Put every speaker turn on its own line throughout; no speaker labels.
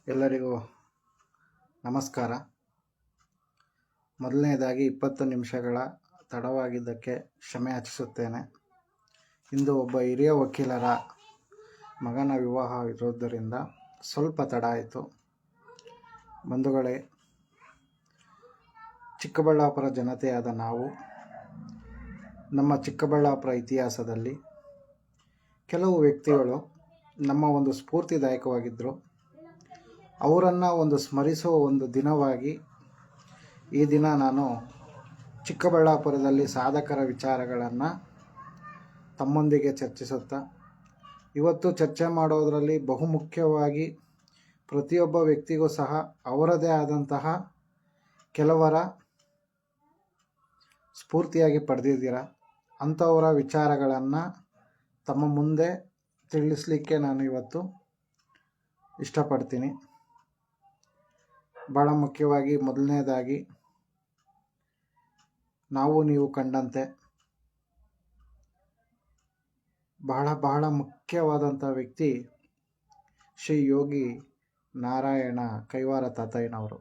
ಎಲ್ಲರಿಗೂ ನಮಸ್ಕಾರ. ಮೊದಲನೇದಾಗಿ 20 ನಿಮಿಷಗಳ ತಡವಾಗಿದ್ದಕ್ಕೆ ಕ್ಷಮೆ ಯಾಚಿಸುತ್ತೇನೆ. ಇಂದು ಒಬ್ಬ ಹಿರಿಯ ವಕೀಲರ ಮಗನ ವಿವಾಹ ಇರೋದರಿಂದ ಸ್ವಲ್ಪ ತಡ ಆಯಿತು. ಬಂಧುಗಳೇ, ಚಿಕ್ಕಬಳ್ಳಾಪುರ ಜನತೆಯಾದ ನಾವು ನಮ್ಮ ಚಿಕ್ಕಬಳ್ಳಾಪುರ ಇತಿಹಾಸದಲ್ಲಿ ಕೆಲವು ವ್ಯಕ್ತಿಗಳು ನಮ್ಮ ಒಂದು ಸ್ಫೂರ್ತಿದಾಯಕವಾಗಿದ್ದರು. ಅವರನ್ನು ಒಂದು ಸ್ಮರಿಸುವ ಒಂದು ದಿನವಾಗಿ ಈ ದಿನ ನಾನು ಚಿಕ್ಕಬಳ್ಳಾಪುರದಲ್ಲಿ ಸಾಧಕರ ವಿಚಾರಗಳನ್ನು ತಮ್ಮೊಂದಿಗೆ ಚರ್ಚಿಸುತ್ತಾ, ಇವತ್ತು ಚರ್ಚೆ ಮಾಡೋದರಲ್ಲಿ ಬಹುಮುಖ್ಯವಾಗಿ ಪ್ರತಿಯೊಬ್ಬ ವ್ಯಕ್ತಿಗೂ ಸಹ ಅವರದೇ ಆದಂತಹ ಕೆಲವರ ಸ್ಫೂರ್ತಿಯಾಗಿ ಪಡೆದಿದ್ದೀರ. ಅಂಥವರ ವಿಚಾರಗಳನ್ನು ತಮ್ಮ ಮುಂದೆ ತಿಳಿಸಲಿಕ್ಕೆ ನಾನು ಇವತ್ತು ಇಷ್ಟಪಡ್ತೀನಿ. ಭಾಳ ಮುಖ್ಯವಾಗಿ ಮೊದಲನೇದಾಗಿ ನಾವು ನೀವು ಕಂಡಂತೆ ಬಹಳ ಮುಖ್ಯವಾದಂಥ ವ್ಯಕ್ತಿ ಶ್ರೀ ಯೋಗಿ ನಾರಾಯಣ ಕೈವಾರ ತಾತಯ್ಯನವರು.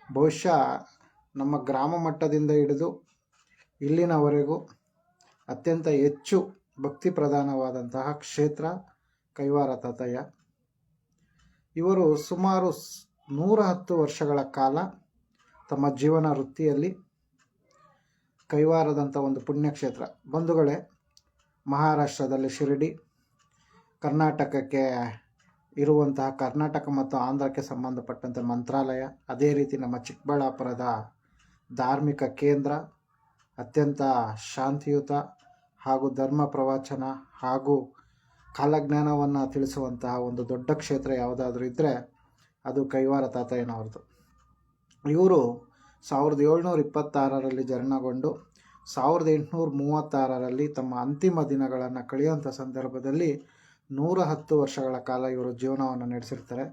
ಬಹುಶಃ ನಮ್ಮ ಗ್ರಾಮ ಮಟ್ಟದಿಂದ ಹಿಡಿದು ಇಲ್ಲಿನವರೆಗೂ ಅತ್ಯಂತ ಹೆಚ್ಚು ಭಕ್ತಿ ಪ್ರಧಾನವಾದಂತಹ ಕ್ಷೇತ್ರ ಕೈವಾರ ತಾತಯ್ಯ. ಇವರು ಸುಮಾರು 110 ವರ್ಷಗಳ ಕಾಲ ತಮ್ಮ ಜೀವನ ವೃತ್ತಿಯಲ್ಲಿ ಕೈವಾರದಂಥ ಒಂದು ಪುಣ್ಯಕ್ಷೇತ್ರ. ಬಂಧುಗಳೇ, ಮಹಾರಾಷ್ಟ್ರದಲ್ಲಿ ಶಿರಡಿ, ಕರ್ನಾಟಕಕ್ಕೆ ಇರುವಂತಹ ಕರ್ನಾಟಕ ಮತ್ತು ಆಂಧ್ರಕ್ಕೆ ಸಂಬಂಧಪಟ್ಟಂತೆ ಮಂತ್ರಾಲಯ, ಅದೇ ರೀತಿ ನಮ್ಮ ಚಿಕ್ಕಬಳ್ಳಾಪುರದ ಧಾರ್ಮಿಕ ಕೇಂದ್ರ, ಅತ್ಯಂತ ಶಾಂತಿಯುತ ಹಾಗೂ ಧರ್ಮ ಪ್ರವಚನ ಹಾಗೂ ಕಾಲಜ್ಞಾನವನ್ನು ತಿಳಿಸುವಂತಹ ಒಂದು ದೊಡ್ಡ ಕ್ಷೇತ್ರ ಯಾವುದಾದ್ರೂ ಇದ್ದರೆ ಅದು ಕೈವಾರ ತಾತಯ್ಯನವ್ರದ್ದು. ಇವರು 1726ರಲ್ಲಿ ಜನನಗೊಂಡು 1836ರಲ್ಲಿ ತಮ್ಮ ಅಂತಿಮ ದಿನಗಳನ್ನು ಕಳೆಯುವಂಥ ಸಂದರ್ಭದಲ್ಲಿ 110 ವರ್ಷಗಳ ಕಾಲ ಇವರು ಜೀವನವನ್ನು ನಡೆಸಿರ್ತಾರೆ.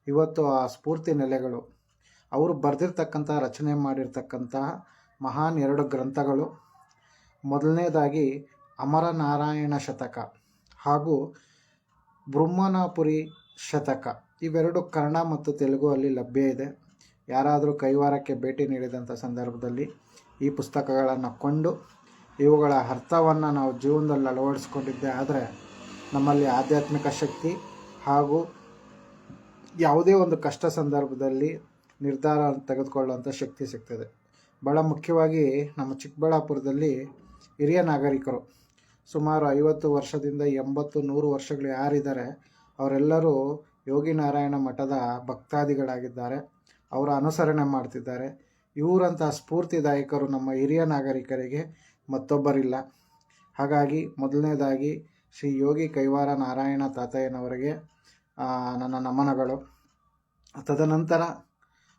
ಇವತ್ತು ಆ ಸ್ಫೂರ್ತಿ ನೆಲೆಗಳು, ಅವರು ಬರೆದಿರ್ತಕ್ಕಂಥ ರಚನೆ ಮಾಡಿರ್ತಕ್ಕಂತಹ ಮಹಾನ್ 2 ಗ್ರಂಥಗಳು, ಮೊದಲನೇದಾಗಿ ಅಮರನಾರಾಯಣ ಶತಕ ಹಾಗೂ ಬ್ರಹ್ಮನಾಪುರಿ ಶತಕ, ಇವೆರಡು ಕನ್ನಡ ಮತ್ತು ತೆಲುಗು ಅಲ್ಲಿ ಲಭ್ಯ ಇದೆ. ಯಾರಾದರೂ ಕೈವಾರಕ್ಕೆ ಭೇಟಿ ನೀಡಿದಂಥ ಸಂದರ್ಭದಲ್ಲಿ ಈ ಪುಸ್ತಕಗಳನ್ನು ಕೊಂಡು ಇವುಗಳ ಅರ್ಥವನ್ನು ನಾವು ಜೀವನದಲ್ಲಿ ಅಳವಡಿಸ್ಕೊಂಡಿದ್ದೆ ಆದರೆ ನಮ್ಮಲ್ಲಿ ಆಧ್ಯಾತ್ಮಿಕ ಶಕ್ತಿ ಹಾಗೂ ಯಾವುದೇ ಒಂದು ಕಷ್ಟ ಸಂದರ್ಭದಲ್ಲಿ ನಿರ್ಧಾರ ತೆಗೆದುಕೊಳ್ಳುವಂಥ ಶಕ್ತಿ ಸಿಗ್ತದೆ. ಭಾಳ ಮುಖ್ಯವಾಗಿ ನಮ್ಮ ಚಿಕ್ಕಬಳ್ಳಾಪುರದಲ್ಲಿ ಹಿರಿಯ ನಾಗರಿಕರು ಸುಮಾರು 50 ವರ್ಷದಿಂದ 80-100 ವರ್ಷಗಳು ಯಾರಿದ್ದಾರೆ ಅವರೆಲ್ಲರೂ ಯೋಗಿ ನಾರಾಯಣ ಮಠದ ಭಕ್ತಾದಿಗಳಾಗಿದ್ದಾರೆ. ಅವರ ಅನುಸರಣೆ ಮಾಡ್ತಿದ್ದಾರೆ. ಇವರಂಥ ಸ್ಫೂರ್ತಿದಾಯಕರು ನಮ್ಮ ಹಿರಿಯ ನಾಗರಿಕರಿಗೆ ಮತ್ತೊಬ್ಬರಿಲ್ಲ. ಹಾಗಾಗಿ ಮೊದಲನೇದಾಗಿ ಶ್ರೀ ಯೋಗಿ ಕೈವಾರ ನಾರಾಯಣ ತಾತಯ್ಯನವರಿಗೆ ನನ್ನ ನಮನಗಳು. ತದನಂತರ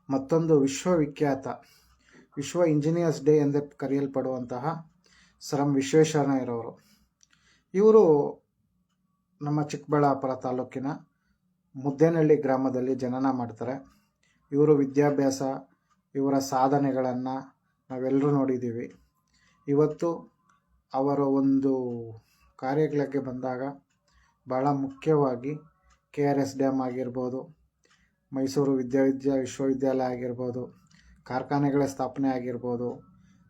ಮತ್ತೊಂದು ವಿಶ್ವವಿಖ್ಯಾತ ವಿಶ್ವ ಇಂಜಿನಿಯರ್ಸ್ ಡೇ ಎಂದೇ ಕರೆಯಲ್ಪಡುವಂತಹ ಸರ್ ಎಂ ವಿಶ್ವೇಶ್ವರಯ್ಯನವರು. ಇವರು ನಮ್ಮ ಚಿಕ್ಕಬಳ್ಳಾಪುರ ತಾಲೂಕಿನ ಮುದ್ದೇನಹಳ್ಳಿ ಗ್ರಾಮದಲ್ಲಿ ಜನನ ಮಾಡ್ತಾರೆ. ಇವರು ವಿದ್ಯಾಭ್ಯಾಸ, ಇವರ ಸಾಧನೆಗಳನ್ನು ನಾವೆಲ್ಲರೂ ನೋಡಿದ್ದೀವಿ. ಇವತ್ತು ಅವರ ಒಂದು ಕಾರ್ಯಗಳಿಗೆ ಬಂದಾಗ ಭಾಳ ಮುಖ್ಯವಾಗಿ KRS ಡ್ಯಾಮ್ ಆಗಿರ್ಬೋದು, ಮೈಸೂರು ವಿಶ್ವವಿದ್ಯಾಲಯ ಆಗಿರ್ಬೋದು, ಕಾರ್ಖಾನೆಗಳ ಸ್ಥಾಪನೆ ಆಗಿರ್ಬೋದು,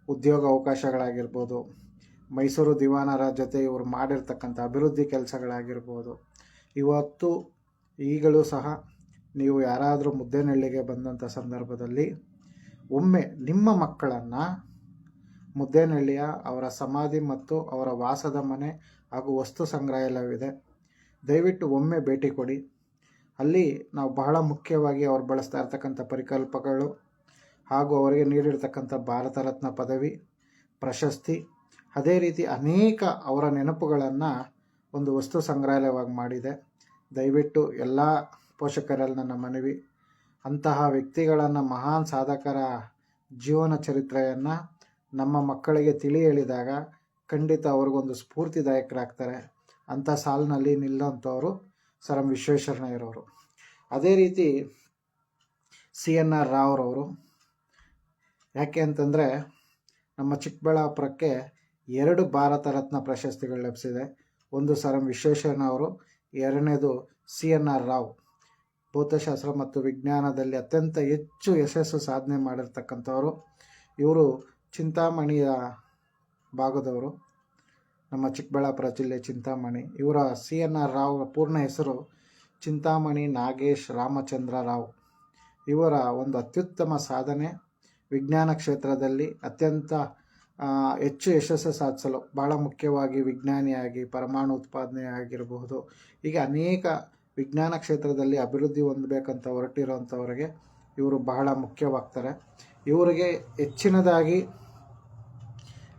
ಉದ್ಯೋಗ ಅವಕಾಶಗಳಾಗಿರ್ಬೋದು, ಮೈಸೂರು ದಿವಾನರ ಜೊತೆ ಇವರು ಮಾಡಿರ್ತಕ್ಕಂಥ ಅಭಿವೃದ್ಧಿ ಕೆಲಸಗಳಾಗಿರ್ಬೋದು, ಇವತ್ತು ಈಗಲೂ ಸಹ ನೀವು ಯಾರಾದರೂ ಮುದ್ದೇನಹಳ್ಳಿಗೆ ಬಂದಂಥ ಸಂದರ್ಭದಲ್ಲಿ ಒಮ್ಮೆ ನಿಮ್ಮ ಮಕ್ಕಳನ್ನು ಮುದ್ದೇನಹಳ್ಳಿಯ ಅವರ ಸಮಾಧಿ ಮತ್ತು ಅವರ ವಾಸದ ಮನೆ ಹಾಗೂ ವಸ್ತು ಸಂಗ್ರಹಾಲಯವಿದೆ, ದಯವಿಟ್ಟು ಒಮ್ಮೆ ಭೇಟಿ ಕೊಡಿ. ಅಲ್ಲಿ ನಾವು ಬಹಳ ಮುಖ್ಯವಾಗಿ ಅವರು ಬಳಸ್ತಾ ಇರ್ತಕ್ಕಂಥ ಪರಿಕಲ್ಪಗಳು ಹಾಗೂ ಅವರಿಗೆ ನೀಡಿರ್ತಕ್ಕಂಥ ಭಾರತ ರತ್ನ ಪದವಿ, ಪ್ರಶಸ್ತಿ, ಅದೇ ರೀತಿ ಅನೇಕ ಅವರ ನೆನಪುಗಳನ್ನು ಒಂದು ವಸ್ತು ಸಂಗ್ರಹಾಲಯವಾಗಿ ಮಾಡಿದೆ. ದಯವಿಟ್ಟು ಎಲ್ಲ ಪೋಷಕರಲ್ಲಿ ನನ್ನ ಮನವಿ, ಅಂತಹ ವ್ಯಕ್ತಿಗಳನ್ನು, ಮಹಾನ್ ಸಾಧಕರ ಜೀವನ ಚರಿತ್ರೆಯನ್ನು ನಮ್ಮ ಮಕ್ಕಳಿಗೆ ತಿಳಿ ಹೇಳಿದಾಗ ಖಂಡಿತ ಅವ್ರಿಗೊಂದು ಸ್ಫೂರ್ತಿದಾಯಕರಾಗ್ತಾರೆ. ಅಂಥ ಸಾಲಿನಲ್ಲಿ ನಿಲ್ಲುವಂಥವರು ಸರ್ ಎಂ ವಿಶ್ವೇಶ್ವರಯ್ಯನವರು. ಅದೇ ರೀತಿ CNR ರಾವ್ರವರು. ಯಾಕೆ ಅಂತಂದರೆ ನಮ್ಮ ಚಿಕ್ಕಬಳ್ಳಾಪುರಕ್ಕೆ 2 ಭಾರತ ರತ್ನ ಪ್ರಶಸ್ತಿಗಳು ಲಭಿಸಿದೆ. ಒಂದು ಸರ್ ಎಂ ವಿಶ್ವೇಶ್ವರಯ್ಯನವರು, ಎರಡನೇದು CNR ರಾವ್. ಭೌತಶಾಸ್ತ್ರ ಮತ್ತು ವಿಜ್ಞಾನದಲ್ಲಿ ಅತ್ಯಂತ ಹೆಚ್ಚು ಯಶಸ್ಸು ಸಾಧನೆ ಮಾಡಿರ್ತಕ್ಕಂಥವರು. ಇವರು ಚಿಂತಾಮಣಿಯ ಭಾಗದವರು, ನಮ್ಮ ಚಿಕ್ಕಬಳ್ಳಾಪುರ ಜಿಲ್ಲೆ ಚಿಂತಾಮಣಿ. ಇವರ CNR ರಾವ್ ಪೂರ್ಣ ಹೆಸರು ಚಿಂತಾಮಣಿ ನಾಗೇಶ್ ರಾಮಚಂದ್ರ ರಾವ್. ಇವರ ಒಂದು ಅತ್ಯುತ್ತಮ ಸಾಧನೆ ವಿಜ್ಞಾನ ಕ್ಷೇತ್ರದಲ್ಲಿ ಅತ್ಯಂತ ಹೆಚ್ಚು ಯಶಸ್ಸು ಸಾಧಿಸಲು ಬಹಳ ಮುಖ್ಯವಾಗಿ ವಿಜ್ಞಾನಿಯಾಗಿ ಪರಮಾಣು ಉತ್ಪಾದನೆ ಆಗಿರಬಹುದು, ಹೀಗೆ ಅನೇಕ ವಿಜ್ಞಾನ ಕ್ಷೇತ್ರದಲ್ಲಿ ಅಭಿವೃದ್ಧಿ ಹೊಂದಬೇಕಂತ ಹೊರಟಿರೋಂಥವ್ರಿಗೆ ಇವರು ಬಹಳ ಮುಖ್ಯವಾಗ್ತಾರೆ. ಇವರಿಗೆ ಹೆಚ್ಚಿನದಾಗಿ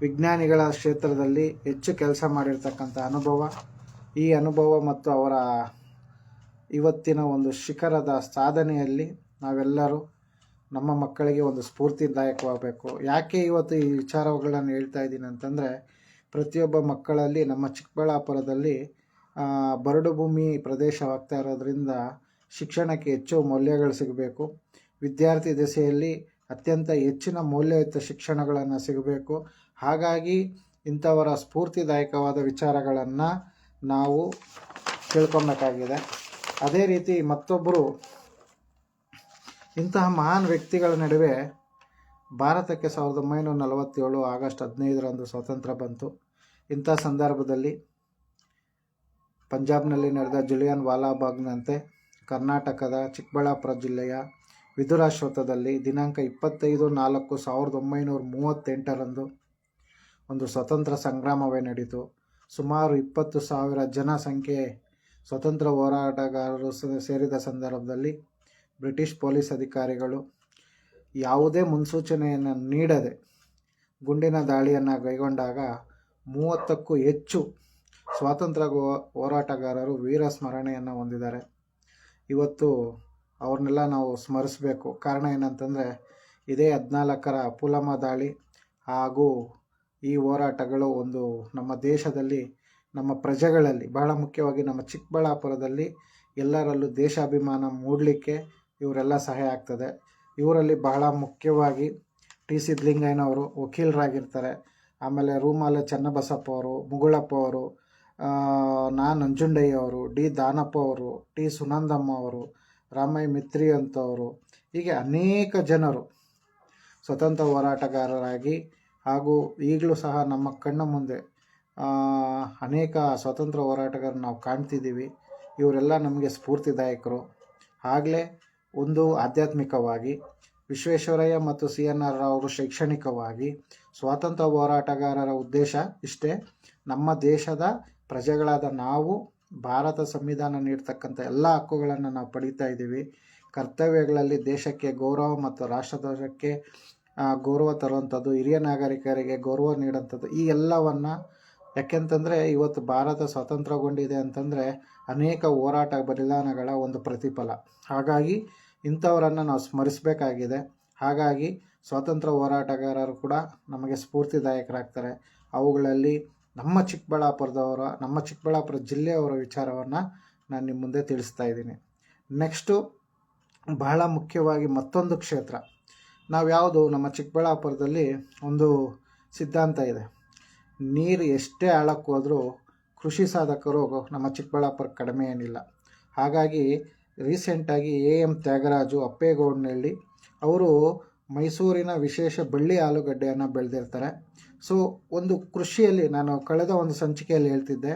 ವಿಜ್ಞಾನಿಗಳ ಕ್ಷೇತ್ರದಲ್ಲಿ ಹೆಚ್ಚು ಕೆಲಸ ಮಾಡಿರ್ತಕ್ಕಂಥ ಅನುಭವ, ಈ ಅನುಭವ ಮತ್ತು ಅವರ ಇವತ್ತಿನ ಒಂದು ಶಿಖರದ ಸಾಧನೆಯಲ್ಲಿ ನಾವೆಲ್ಲರೂ ನಮ್ಮ ಮಕ್ಕಳಿಗೆ ಒಂದು ಸ್ಫೂರ್ತಿದಾಯಕವಾಗಬೇಕು. ಯಾಕೆ ಇವತ್ತು ಈ ವಿಚಾರಗಳನ್ನು ಹೇಳ್ತಾ ಇದ್ದೀನಿ ಅಂತಂದರೆ, ಪ್ರತಿಯೊಬ್ಬ ಮಕ್ಕಳಲ್ಲಿ ನಮ್ಮ ಚಿಕ್ಕಬಳ್ಳಾಪುರದಲ್ಲಿ ಬರಡು ಭೂಮಿ ಪ್ರದೇಶವಾಗ್ತಾ ಇರೋದ್ರಿಂದ ಶಿಕ್ಷಣಕ್ಕೆ ಹೆಚ್ಚು ಮೌಲ್ಯಗಳು ಸಿಗಬೇಕು. ವಿದ್ಯಾರ್ಥಿ ದಶೆಯಲ್ಲಿ ಅತ್ಯಂತ ಹೆಚ್ಚಿನ ಮೌಲ್ಯಯುತ ಶಿಕ್ಷಣಗಳನ್ನು ಸಿಗಬೇಕು. ಹಾಗಾಗಿ ಇಂಥವರ ಸ್ಫೂರ್ತಿದಾಯಕವಾದ ವಿಚಾರಗಳನ್ನು ನಾವು ತಿಳ್ಕೊಬೇಕಾಗಿದೆ. ಅದೇ ರೀತಿ ಮತ್ತೊಬ್ಬರು ಇಂತಹ ಮಹಾನ್ ವ್ಯಕ್ತಿಗಳ ನಡುವೆ ಭಾರತಕ್ಕೆ 1947 ಆಗಸ್ಟ್ 15ರಂದು ಸ್ವಾತಂತ್ರ್ಯ ಬಂತು. ಇಂಥ ಸಂದರ್ಭದಲ್ಲಿ ಪಂಜಾಬ್ನಲ್ಲಿ ನಡೆದ ಜಲಿಯನ್ ವಾಲಾಬಾಗ್ನಂತೆ ಕರ್ನಾಟಕದ ಚಿಕ್ಕಬಳ್ಳಾಪುರ ಜಿಲ್ಲೆಯ ವಿದುರಾಶ್ವತ್ಥದಲ್ಲಿ ದಿನಾಂಕ 25/4/1938ರಂದು ಒಂದು ಸ್ವತಂತ್ರ ಸಂಗ್ರಾಮವೇ ನಡೆಯಿತು. ಸುಮಾರು 20,000 ಜನಸಂಖ್ಯೆ ಸ್ವತಂತ್ರ ಹೋರಾಟಗಾರರು ಸೇರಿದ ಸಂದರ್ಭದಲ್ಲಿ ಬ್ರಿಟಿಷ್ ಪೊಲೀಸ್ ಅಧಿಕಾರಿಗಳು ಯಾವುದೇ ಮುನ್ಸೂಚನೆಯನ್ನು ನೀಡದೆ ಗುಂಡಿನ ದಾಳಿಯನ್ನು ಕೈಗೊಂಡಾಗ 30ಕ್ಕೂ ಹೆಚ್ಚು ಸ್ವಾತಂತ್ರ್ಯ ಹೋರಾಟಗಾರರು ವೀರ ಸ್ಮರಣೆಯನ್ನು ಹೊಂದಿದ್ದಾರೆ. ಇವತ್ತು ಅವ್ರನ್ನೆಲ್ಲ ನಾವು ಸ್ಮರಿಸಬೇಕು. ಕಾರಣ ಏನಂತಂದರೆ, ಇದೇ 14ರ ಪುಲ್ವಾಮಾ ದಾಳಿ ಹಾಗೂ ಈ ಹೋರಾಟಗಳು ಒಂದು ನಮ್ಮ ದೇಶದಲ್ಲಿ, ನಮ್ಮ ಪ್ರಜೆಗಳಲ್ಲಿ, ಬಹಳ ಮುಖ್ಯವಾಗಿ ನಮ್ಮ ಚಿಕ್ಕಬಳ್ಳಾಪುರದಲ್ಲಿ ಎಲ್ಲರಲ್ಲೂ ದೇಶಾಭಿಮಾನ ಮೂಡಲಿಕ್ಕೆ ಇವರೆಲ್ಲ ಸಹಾಯ ಆಗ್ತದೆ. ಇವರಲ್ಲಿ ಬಹಳ ಮುಖ್ಯವಾಗಿ T.C. ಸಿದ್ಧಲಿಂಗಯ್ಯನವರು ವಕೀಲರಾಗಿರ್ತಾರೆ. ಆಮೇಲೆ ರೂಮಾಲೆ ಚನ್ನಬಸಪ್ಪ ಅವರು, ಮುಗುಳಪ್ಪ ಅವರು, ನಂಜುಂಡಯ್ಯ ಅವರು, ಡಿ ದಾನಪ್ಪ ಅವರು, ಟಿ ಸುನಂದಮ್ಮ ಅವರು, ರಾಮಯ್ಯ ಮಿತ್ರಿ ಅಂತವರು, ಹೀಗೆ ಅನೇಕ ಜನರು ಸ್ವತಂತ್ರ ಹೋರಾಟಗಾರರಾಗಿ ಹಾಗೂ ಈಗಲೂ ಸಹ ನಮ್ಮ ಕಣ್ಣ ಮುಂದೆ ಅನೇಕ ಸ್ವತಂತ್ರ ಹೋರಾಟಗಾರರು ನಾವು ಕಾಣ್ತಿದ್ದೀವಿ. ಇವರೆಲ್ಲ ನಮಗೆ ಸ್ಫೂರ್ತಿದಾಯಕರು. ಆಗಲೇ ಒಂದು ಆಧ್ಯಾತ್ಮಿಕವಾಗಿ ವಿಶ್ವೇಶ್ವರಯ್ಯ ಮತ್ತು CNR ಅವರು ಶೈಕ್ಷಣಿಕವಾಗಿ ಸ್ವಾತಂತ್ರ್ಯ ಹೋರಾಟಗಾರರ ಉದ್ದೇಶ ಇಷ್ಟೇ: ನಮ್ಮ ದೇಶದ ಪ್ರಜೆಗಳಾದ ನಾವು ಭಾರತ ಸಂವಿಧಾನ ನೀಡ್ತಕ್ಕಂಥ ಎಲ್ಲ ಹಕ್ಕುಗಳನ್ನು ನಾವು ಪಡೀತಾ ಇದ್ದೀವಿ. ಕರ್ತವ್ಯಗಳಲ್ಲಿ ದೇಶಕ್ಕೆ ಗೌರವ ಮತ್ತು ರಾಷ್ಟ್ರಧ್ವಜಕ್ಕೆ ಗೌರವ ತರುವಂಥದ್ದು, ಹಿರಿಯ ನಾಗರಿಕರಿಗೆ ಗೌರವ ನೀಡುವಂಥದ್ದು, ಈ ಎಲ್ಲವನ್ನು ಯಾಕೆಂತಂದರೆ ಇವತ್ತು ಭಾರತ ಸ್ವಾತಂತ್ರ್ಯಗೊಂಡಿದೆ ಅಂತಂದರೆ ಅನೇಕ ಹೋರಾಟ ಬಲಿದಾನಗಳ ಒಂದು ಪ್ರತಿಫಲ. ಹಾಗಾಗಿ ಇಂಥವರನ್ನು ನಾವು ಸ್ಮರಿಸಬೇಕಾಗಿದೆ. ಹಾಗಾಗಿ ಸ್ವಾತಂತ್ರ್ಯ ಹೋರಾಟಗಾರರು ಕೂಡ ನಮಗೆ ಸ್ಫೂರ್ತಿದಾಯಕರಾಗ್ತಾರೆ. ಅವುಗಳಲ್ಲಿ ನಮ್ಮ ಚಿಕ್ಕಬಳ್ಳಾಪುರ ಜಿಲ್ಲೆಯವರ ವಿಚಾರವನ್ನು ನಾನು ನಿಮ್ಮ ಮುಂದೆ ತಿಳಿಸ್ತಾ ಇದ್ದೀನಿ. ನೆಕ್ಸ್ಟು ಬಹಳ ಮುಖ್ಯವಾಗಿ ಮತ್ತೊಂದು ಕ್ಷೇತ್ರ, ನಾವು ಯಾವುದು ನಮ್ಮ ಚಿಕ್ಕಬಳ್ಳಾಪುರದಲ್ಲಿ ಒಂದು ಸಿದ್ಧಾಂತ ಇದೆ: ನೀರು ಎಷ್ಟೇ ಆಳಕ್ಕೆ ಹೋದರೂ ಕೃಷಿ ಸಾಧಕರು ನಮ್ಮ ಚಿಕ್ಕಬಳ್ಳಾಪುರ ಕಡಿಮೆ ಏನಿಲ್ಲ. ಹಾಗಾಗಿ ರೀಸೆಂಟಾಗಿ AM ತ್ಯಾಗರಾಜು ಅಪ್ಪೇಗೌಡನಹಳ್ಳಿ ಅವರು ಮೈಸೂರಿನ ವಿಶೇಷ ಬಳ್ಳಿ ಆಲೂಗಡ್ಡೆಯನ್ನು ಬೆಳೆದಿರ್ತಾರೆ. ಸೊ ಒಂದು ಕೃಷಿಯಲ್ಲಿ, ನಾನು ಕಳೆದ ಒಂದು ಸಂಚಿಕೆಯಲ್ಲಿ ಹೇಳ್ತಿದ್ದೆ,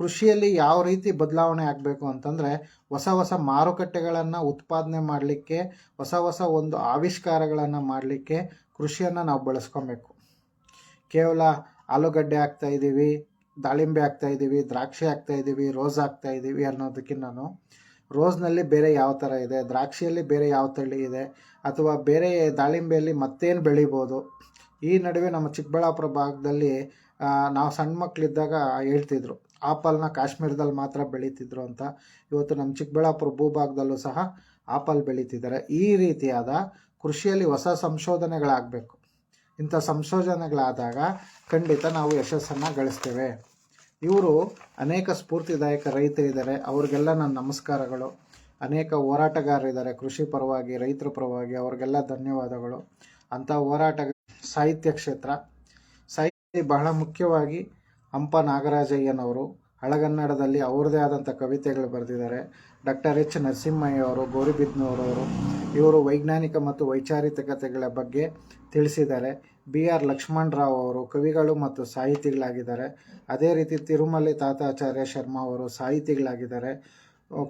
ಕೃಷಿಯಲ್ಲಿ ಯಾವ ರೀತಿ ಬದಲಾವಣೆ ಆಗಬೇಕು ಅಂತಂದರೆ, ಹೊಸ ಮಾರುಕಟ್ಟೆಗಳನ್ನು ಉತ್ಪಾದನೆ ಮಾಡಲಿಕ್ಕೆ, ಹೊಸ ಒಂದು ಆವಿಷ್ಕಾರಗಳನ್ನು ಮಾಡಲಿಕ್ಕೆ ಕೃಷಿಯನ್ನು ನಾವು ಬಳಸ್ಕೊಬೇಕು. ಕೇವಲ ಆಲೂಗಡ್ಡೆ ಹಾಕ್ತಾಯಿದ್ದೀವಿ, ದಾಳಿಂಬೆ ಹಾಕ್ತಾಯಿದ್ದೀವಿ, ದ್ರಾಕ್ಷಿ ಹಾಕ್ತಾಯಿದ್ದೀವಿ, ರೋಸ್ ಹಾಕ್ತಾಯಿದ್ದೀವಿ ಅನ್ನೋದಕ್ಕಿಂತ ರೋಸ್ನಲ್ಲಿ ಬೇರೆ ಯಾವ ಥರ ಇದೆ, ದ್ರಾಕ್ಷಿಯಲ್ಲಿ ಬೇರೆ ಯಾವ ತಳಿ ಇದೆ, ಅಥವಾ ಬೇರೆ ದಾಳಿಂಬೆಯಲ್ಲಿ ಮತ್ತೇನು ಬೆಳಿಬೋದು. ಈ ನಡುವೆ ನಮ್ಮ ಚಿಕ್ಕಬಳ್ಳಾಪುರ ಭಾಗದಲ್ಲಿ ನಾವು ಸಣ್ಣ ಮಕ್ಕಳಿದ್ದಾಗ ಹೇಳ್ತಿದ್ರು ಆಪಲ್ನ ಕಾಶ್ಮೀರದಲ್ಲಿ ಮಾತ್ರ ಬೆಳೀತಿದ್ರು ಅಂತ. ಇವತ್ತು ನಮ್ಮ ಚಿಕ್ಕಬಳ್ಳಾಪುರ ಭೂಭಾಗದಲ್ಲೂ ಸಹ ಆಪಲ್ ಬೆಳೀತಿದ್ದಾರೆ. ಈ ರೀತಿಯಾದ ಕೃಷಿಯಲ್ಲಿ ಹೊಸ ಸಂಶೋಧನೆಗಳಾಗಬೇಕು. ಇಂಥ ಸಂಶೋಧನೆಗಳಾದಾಗ ಖಂಡಿತ ನಾವು ಯಶಸ್ಸನ್ನು ಗಳಿಸ್ತೇವೆ. ಇವರು ಅನೇಕ ಸ್ಫೂರ್ತಿದಾಯಕ ರೈತರಿದ್ದಾರೆ, ಅವ್ರಿಗೆಲ್ಲ ನನ್ನ ನಮಸ್ಕಾರಗಳು. ಅನೇಕ ಹೋರಾಟಗಾರರಿದ್ದಾರೆ ಕೃಷಿ ಪರವಾಗಿ, ರೈತರ ಪರವಾಗಿ, ಅವ್ರಿಗೆಲ್ಲ ಧನ್ಯವಾದಗಳು. ಅಂಥ ಸಾಹಿತ್ಯ ಕ್ಷೇತ್ರ, ಸಾಹಿತ್ಯ ಬಹಳ ಮುಖ್ಯವಾಗಿ ಹಂಪ ನಾಗರಾಜಯ್ಯನವರು ಹಳಗನ್ನಡದಲ್ಲಿ ಅವ್ರದ್ದೇ ಆದಂಥ ಕವಿತೆಗಳು ಬರೆದಿದ್ದಾರೆ. ಡಾಕ್ಟರ್ ಎಚ್ ನರಸಿಂಹಯ್ಯ ಅವರು, ಗೌರಿಬಿದನೂರವರು, ಇವರು ವೈಜ್ಞಾನಿಕ ಮತ್ತು ವೈಚಾರಿಕತೆಗಳ ಬಗ್ಗೆ ತಿಳಿಸಿದ್ದಾರೆ. ಬಿ ಆರ್ ಲಕ್ಷ್ಮಣರಾವ್ ಅವರು ಕವಿಗಳು ಮತ್ತು ಸಾಹಿತಿಗಳಾಗಿದ್ದಾರೆ. ಅದೇ ರೀತಿ ತಿರುಮಲೆ ತಾತಾಚಾರ್ಯ ಶರ್ಮಾ ಅವರು ಸಾಹಿತಿಗಳಾಗಿದ್ದಾರೆ.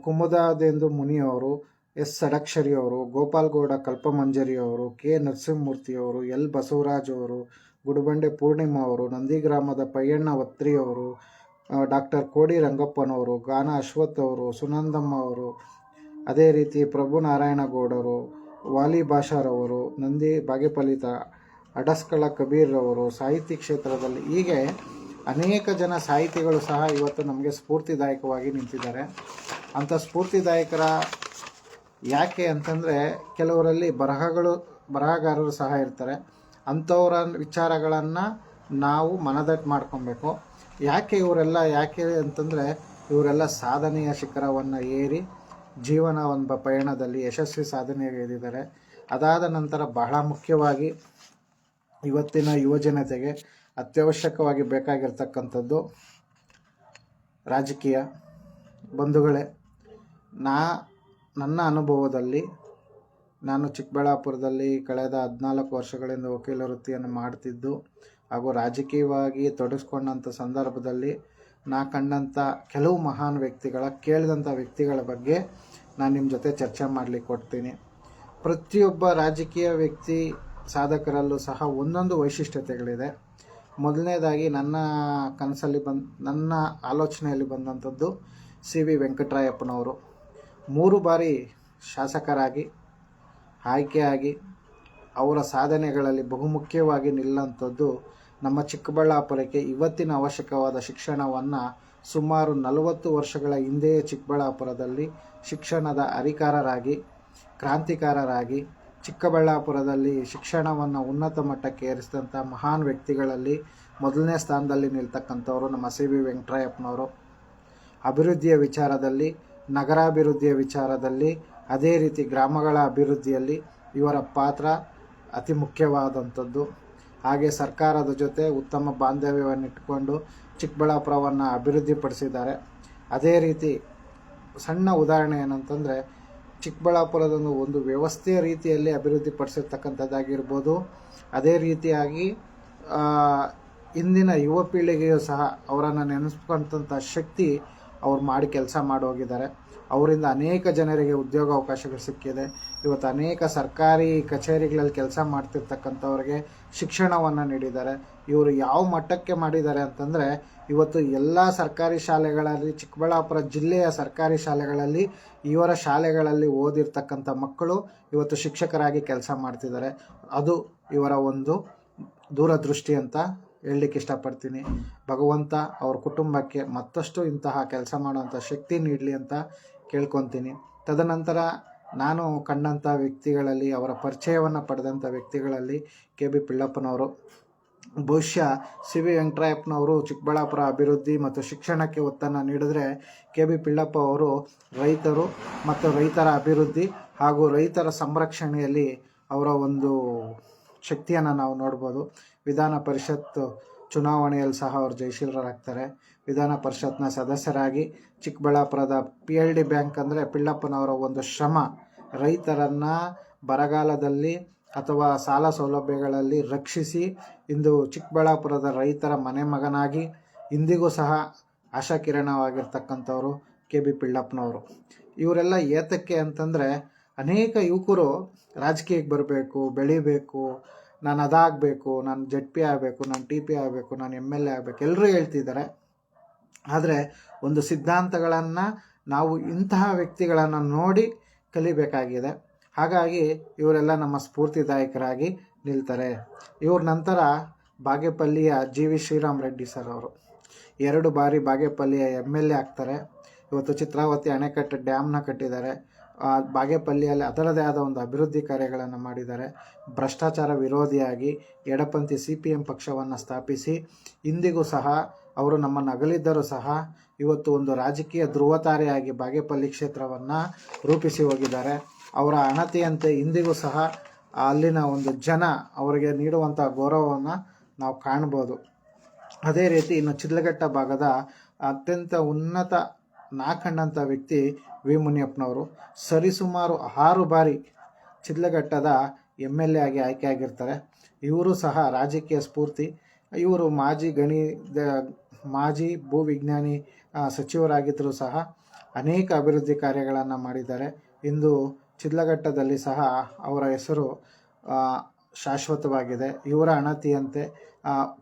ಕುಮುದಾದೇಂದು ಮುನಿಯವರು, ಎಸ್ ಷಡಕ್ಷರಿ ಅವರು, ಗೋಪಾಲ್ಗೌಡ ಕಲ್ಪಮಂಜರಿ ಅವರು, ಕೆ ನರಸಿಂಹಮೂರ್ತಿಯವರು, ಎಲ್ ಬಸವರಾಜ್ ಅವರು, ಗುಡುಬಂಡೆ ಪೂರ್ಣಿಮಾ ಅವರು, ನಂದಿಗ್ರಾಮದ ಪಯ್ಯಣ್ಣ ವತ್ರಿ ಅವರು, ಡಾಕ್ಟರ್ ಕೋಡಿ ರಂಗಪ್ಪನವರು, ಗಾನ ಅಶ್ವಥ್ ಅವರು, ಸುನಂದಮ್ಮ ಅವರು, ಅದೇ ರೀತಿ ಪ್ರಭು ನಾರಾಯಣಗೌಡರು, ವಾಲಿ ಭಾಷಾರವರು, ನಂದಿ ಬಾಗೇಪಲ್ಲಿತ ಅಡಸ್ಕಳ ಕಬೀರ್ ಅವರು, ಸಾಹಿತ್ಯ ಕ್ಷೇತ್ರದಲ್ಲಿ ಹೀಗೆ ಅನೇಕ ಜನ ಸಾಹಿತಿಗಳು ಸಹ ಇವತ್ತು ನಮಗೆ ಸ್ಫೂರ್ತಿದಾಯಕವಾಗಿ ನಿಂತಿದ್ದಾರೆ. ಅಂಥ ಸ್ಫೂರ್ತಿದಾಯಕರ ಯಾಕೆ ಅಂತಂದರೆ ಕೆಲವರಲ್ಲಿ ಬರಹಗಾರರು ಸಹ ಇರ್ತಾರೆ. ಅಂಥವರ ವಿಚಾರಗಳನ್ನು ನಾವು ಮನದಟ್ಟು ಮಾಡ್ಕೊಬೇಕು. ಯಾಕೆ ಅಂತಂದರೆ ಇವರೆಲ್ಲ ಸಾಧನೆಯ ಶಿಖರವನ್ನು ಏರಿ ಜೀವನ ಒಂದು ಪಯಣದಲ್ಲಿ ಯಶಸ್ವಿ ಸಾಧನೆಗೈದಿದ್ದಾರೆ. ಅದಾದ ನಂತರ ಬಹಳ ಮುಖ್ಯವಾಗಿ ಇವತ್ತಿನ ಯುವಜನತೆಗೆ ಅತ್ಯವಶ್ಯಕವಾಗಿ ಬೇಕಾಗಿರ್ತಕ್ಕಂಥದ್ದು ರಾಜಕೀಯ. ಬಂಧುಗಳೇ, ನನ್ನ ಅನುಭವದಲ್ಲಿ ನಾನು ಚಿಕ್ಕಬಳ್ಳಾಪುರದಲ್ಲಿ ಕಳೆದ 14 ವರ್ಷಗಳಿಂದ ವಕೀಲ ವೃತ್ತಿಯನ್ನು ಮಾಡ್ತಿದ್ದು ಹಾಗೂ ರಾಜಕೀಯವಾಗಿ ತೊಡಗಿಸ್ಕೊಂಡಂಥ ಸಂದರ್ಭದಲ್ಲಿ ಕಂಡಂಥ ಕೆಲವು ಮಹಾನ್ ಕೇಳಿದಂಥ ವ್ಯಕ್ತಿಗಳ ಬಗ್ಗೆ ನಾನು ನಿಮ್ಮ ಜೊತೆ ಚರ್ಚೆ ಮಾಡಲಿಕ್ಕೆ ಕೊಡ್ತೀನಿ. ಪ್ರತಿಯೊಬ್ಬ ರಾಜಕೀಯ ವ್ಯಕ್ತಿ ಸಾಧಕರಲ್ಲೂ ಸಹ ಒಂದೊಂದು ವೈಶಿಷ್ಟ್ಯತೆಗಳಿದೆ. ಮೊದಲನೇದಾಗಿ ನನ್ನ ಆಲೋಚನೆಯಲ್ಲಿ ಬಂದಂಥದ್ದು ಸಿ ವಿ ವೆಂಕಟರಾಯಪ್ಪನವರು. 3 ಬಾರಿ ಶಾಸಕರಾಗಿ ಆಯ್ಕೆಯಾಗಿ ಅವರ ಸಾಧನೆಗಳಲ್ಲಿ ಬಹುಮುಖ್ಯವಾಗಿ ನಿಲ್ಲಂಥದ್ದು ನಮ್ಮ ಚಿಕ್ಕಬಳ್ಳಾಪುರಕ್ಕೆ ಇವತ್ತಿನ ಅವಶ್ಯಕವಾದ ಶಿಕ್ಷಣವನ್ನು ಸುಮಾರು 40 ವರ್ಷಗಳ ಹಿಂದೆಯೇ ಚಿಕ್ಕಬಳ್ಳಾಪುರದಲ್ಲಿ ಶಿಕ್ಷಣದ ಹರಿಕಾರರಾಗಿ, ಕ್ರಾಂತಿಕಾರರಾಗಿ ಚಿಕ್ಕಬಳ್ಳಾಪುರದಲ್ಲಿ ಶಿಕ್ಷಣವನ್ನು ಉನ್ನತ ಮಟ್ಟಕ್ಕೆ ಏರಿಸಿದಂಥ ಮಹಾನ್ ವ್ಯಕ್ತಿಗಳಲ್ಲಿ ಮೊದಲನೇ ಸ್ಥಾನದಲ್ಲಿ ನಿಲ್ತಕ್ಕಂಥವರು ನಮ್ಮ ಸಿ ವಿ ವೆಂಕಟರಾಯಪ್ಪನವರು. ಅಭಿವೃದ್ಧಿಯ ವಿಚಾರದಲ್ಲಿ, ನಗರಾಭಿವೃದ್ಧಿಯ ವಿಚಾರದಲ್ಲಿ, ಅದೇ ರೀತಿ ಗ್ರಾಮಗಳ ಅಭಿವೃದ್ಧಿಯಲ್ಲಿ ಇವರ ಪಾತ್ರ ಅತಿ ಮುಖ್ಯವಾದಂಥದ್ದು. ಹಾಗೆ ಸರ್ಕಾರದ ಜೊತೆ ಉತ್ತಮ ಬಾಂಧವ್ಯವನ್ನು ಇಟ್ಟುಕೊಂಡು ಚಿಕ್ಕಬಳ್ಳಾಪುರವನ್ನು ಅಭಿವೃದ್ಧಿಪಡಿಸಿದ್ದಾರೆ. ಅದೇ ರೀತಿ ಸಣ್ಣ ಉದಾಹರಣೆ ಏನಂತಂದರೆ ಚಿಕ್ಕಬಳ್ಳಾಪುರದೊಂದು ಒಂದು ವ್ಯವಸ್ಥೆಯ ರೀತಿಯಲ್ಲಿ ಅಭಿವೃದ್ಧಿಪಡಿಸಿರ್ತಕ್ಕಂಥದ್ದಾಗಿರ್ಬೋದು. ಅದೇ ರೀತಿಯಾಗಿ ಇಂದಿನ ಯುವ ಪೀಳಿಗೆಯು ಸಹ ಅವರನ್ನು ನೆನೆಸ್ಕೊಂಥ ಶಕ್ತಿ ಅವ್ರು ಮಾಡಿ ಕೆಲಸ ಹೋಗಿದ್ದಾರೆ. ಅವರಿಂದ ಅನೇಕ ಜನರಿಗೆ ಉದ್ಯೋಗ ಅವಕಾಶಗಳು ಸಿಕ್ಕಿದೆ. ಇವತ್ತು ಅನೇಕ ಸರ್ಕಾರಿ ಕಚೇರಿಗಳಲ್ಲಿ ಕೆಲಸ ಮಾಡ್ತಿರ್ತಕ್ಕಂಥವ್ರಿಗೆ ಶಿಕ್ಷಣವನ್ನು ನೀಡಿದ್ದಾರೆ. ಇವರು ಯಾವ ಮಟ್ಟಕ್ಕೆ ಮಾಡಿದ್ದಾರೆ ಅಂತಂದರೆ ಇವತ್ತು ಎಲ್ಲ ಸರ್ಕಾರಿ ಶಾಲೆಗಳಲ್ಲಿ, ಚಿಕ್ಕಬಳ್ಳಾಪುರ ಜಿಲ್ಲೆಯ ಸರ್ಕಾರಿ ಶಾಲೆಗಳಲ್ಲಿ, ಇವರ ಶಾಲೆಗಳಲ್ಲಿ ಓದಿರ್ತಕ್ಕಂಥ ಮಕ್ಕಳು ಇವತ್ತು ಶಿಕ್ಷಕರಾಗಿ ಕೆಲಸ ಮಾಡ್ತಿದ್ದಾರೆ. ಅದು ಇವರ ಒಂದು ದೂರದೃಷ್ಟಿ ಅಂತ ಹೇಳಲಿಕ್ಕೆ ಇಷ್ಟಪಡ್ತೀನಿ. ಭಗವಂತ ಅವ್ರ ಕುಟುಂಬಕ್ಕೆ ಮತ್ತಷ್ಟು ಇಂತಹ ಕೆಲಸ ಮಾಡುವಂಥ ಶಕ್ತಿ ನೀಡಲಿ ಅಂತ ಕೇಳ್ಕೊತೀನಿ. ತದನಂತರ ನಾನು ಕಂಡಂಥ ವ್ಯಕ್ತಿಗಳಲ್ಲಿ, ಅವರ ಪರಿಚಯವನ್ನು ಪಡೆದಂಥ ವ್ಯಕ್ತಿಗಳಲ್ಲಿ ಕೆ ಬಿ ಪಿಳ್ಳಪ್ಪನವರು. ಬಹುಶಃ ಸಿ ವಿ ವೆಂಕಟರಾಯಪ್ಪನವರು ಚಿಕ್ಕಬಳ್ಳಾಪುರ ಅಭಿವೃದ್ಧಿ ಮತ್ತು ಶಿಕ್ಷಣಕ್ಕೆ ಒತ್ತನ್ನು ನೀಡಿದ್ರೆ, ಕೆ ಬಿ ಪಿಳ್ಳಪ್ಪ ಅವರು ರೈತರು ಮತ್ತು ರೈತರ ಅಭಿವೃದ್ಧಿ ಹಾಗೂ ರೈತರ ಸಂರಕ್ಷಣೆಯಲ್ಲಿ ಅವರ ಒಂದು ಶಕ್ತಿಯನ್ನು ನಾವು ನೋಡ್ಬೋದು. ವಿಧಾನ ಪರಿಷತ್ ಚುನಾವಣೆಯಲ್ಲಿ ಸಹ ಅವರು ಜಯಶೀಲರಾಗ್ತಾರೆ. ವಿಧಾನ ಪರಿಷತ್ನ ಸದಸ್ಯರಾಗಿ ಚಿಕ್ಕಬಳ್ಳಾಪುರದ PLD ಬ್ಯಾಂಕ್ ಅಂದರೆ ಪಿಳ್ಳಪ್ಪನವರ ಒಂದು ಶ್ರಮ, ರೈತರನ್ನು ಬರಗಾಲದಲ್ಲಿ ಅಥವಾ ಸಾಲ ಸೌಲಭ್ಯಗಳಲ್ಲಿ ರಕ್ಷಿಸಿ ಇಂದು ಚಿಕ್ಕಬಳ್ಳಾಪುರದ ರೈತರ ಮನೆಮಗನಾಗಿ ಇಂದಿಗೂ ಸಹ ಆಶಾಕಿರಣವಾಗಿರ್ತಕ್ಕಂಥವರು ಕೆ ಬಿ ಪಿಳ್ಳಪ್ಪನವರು. ಇವರೆಲ್ಲ ಏತಕ್ಕೆ ಅಂತಂದರೆ ಅನೇಕ ಯುವಕರು ರಾಜಕೀಯಕ್ಕೆ ಬರಬೇಕು, ಬೆಳಿಬೇಕು, ನಾನು ಅದಾಗಬೇಕು, ನಾನು ZP ಆಗಬೇಕು, ನಾನು TP ಆಗಬೇಕು, ನಾನು MLA ಆಗಬೇಕು, ಎಲ್ಲರೂ ಹೇಳ್ತಿದ್ದಾರೆ. ಆದರೆ ಒಂದು ಸಿದ್ಧಾಂತಗಳನ್ನು ನಾವು ಇಂತಹ ವ್ಯಕ್ತಿಗಳನ್ನು ನೋಡಿ ಕಲಿಬೇಕಾಗಿದೆ. ಹಾಗಾಗಿ ಇವರೆಲ್ಲ ನಮ್ಮ ಸ್ಫೂರ್ತಿದಾಯಕರಾಗಿ ನಿಲ್ತಾರೆ. ಇವ್ರ ನಂತರ ಬಾಗೇಪಲ್ಲಿಯ GV ಶ್ರೀರಾಮ್ ರೆಡ್ಡಿ ಸರ್ ಅವರು 2 ಬಾರಿ ಬಾಗೇಪಲ್ಲಿಯ MLA ಆಗ್ತಾರೆ. ಇವತ್ತು ಚಿತ್ರಾವತಿ ಅಣೆಕಟ್ಟು ಡ್ಯಾಮ್ನ ಕಟ್ಟಿದ್ದಾರೆ. ಬಾಗೇಪಲ್ಲಿಯಲ್ಲಿ ಅದರದೇ ಆದ ಒಂದು ಅಭಿವೃದ್ಧಿ ಕಾರ್ಯಗಳನ್ನು ಮಾಡಿದ್ದಾರೆ. ಭ್ರಷ್ಟಾಚಾರ ವಿರೋಧಿಯಾಗಿ ಎಡಪಂಥಿ CPM ಪಕ್ಷವನ್ನು ಸ್ಥಾಪಿಸಿ ಇಂದಿಗೂ ಸಹ ಅವರು ನಮ್ಮನ್ನು ಅಗಲಿದ್ದರೂ ಸಹ ಇವತ್ತು ಒಂದು ರಾಜಕೀಯ ಧ್ರುವತಾರೆಯಾಗಿ ಬಾಗೇಪಲ್ಲಿ ಕ್ಷೇತ್ರವನ್ನು ರೂಪಿಸಿ ಹೋಗಿದ್ದಾರೆ. ಅವರ ಅಣತಿಯಂತೆ ಇಂದಿಗೂ ಸಹ ಅಲ್ಲಿನ ಒಂದು ಜನ ಅವರಿಗೆ ನೀಡುವಂಥ ಗೌರವವನ್ನು ನಾವು ಕಾಣ್ಬೋದು. ಅದೇ ರೀತಿ ಇನ್ನು ಚಿದ್ಲಘಟ್ಟ ಭಾಗದ ಅತ್ಯಂತ ಉನ್ನತ ನಾಕಣ್ಣಂಥ ವ್ಯಕ್ತಿ ವಿ ಮುನಿಯಪ್ಪನವರು. ಸರಿಸುಮಾರು 6 ಬಾರಿ ಚಿದ್ಲಘಟ್ಟದ MLA ಆಗಿ ಆಯ್ಕೆಯಾಗಿರ್ತಾರೆ. ಇವರು ಸಹ ರಾಜಕೀಯ ಸ್ಫೂರ್ತಿ. ಇವರು ಮಾಜಿ ಭೂವಿಜ್ಞಾನಿ ಸಚಿವರಾಗಿದ್ದರೂ ಸಹ ಅನೇಕ ಅಭಿವೃದ್ಧಿ ಕಾರ್ಯಗಳನ್ನು ಮಾಡಿದ್ದಾರೆ. ಇಂದು ಚಿದ್ಲಘಟ್ಟದಲ್ಲಿ ಸಹ ಅವರ ಹೆಸರು ಶಾಶ್ವತವಾಗಿದೆ. ಇವರ ಅಣತಿಯಂತೆ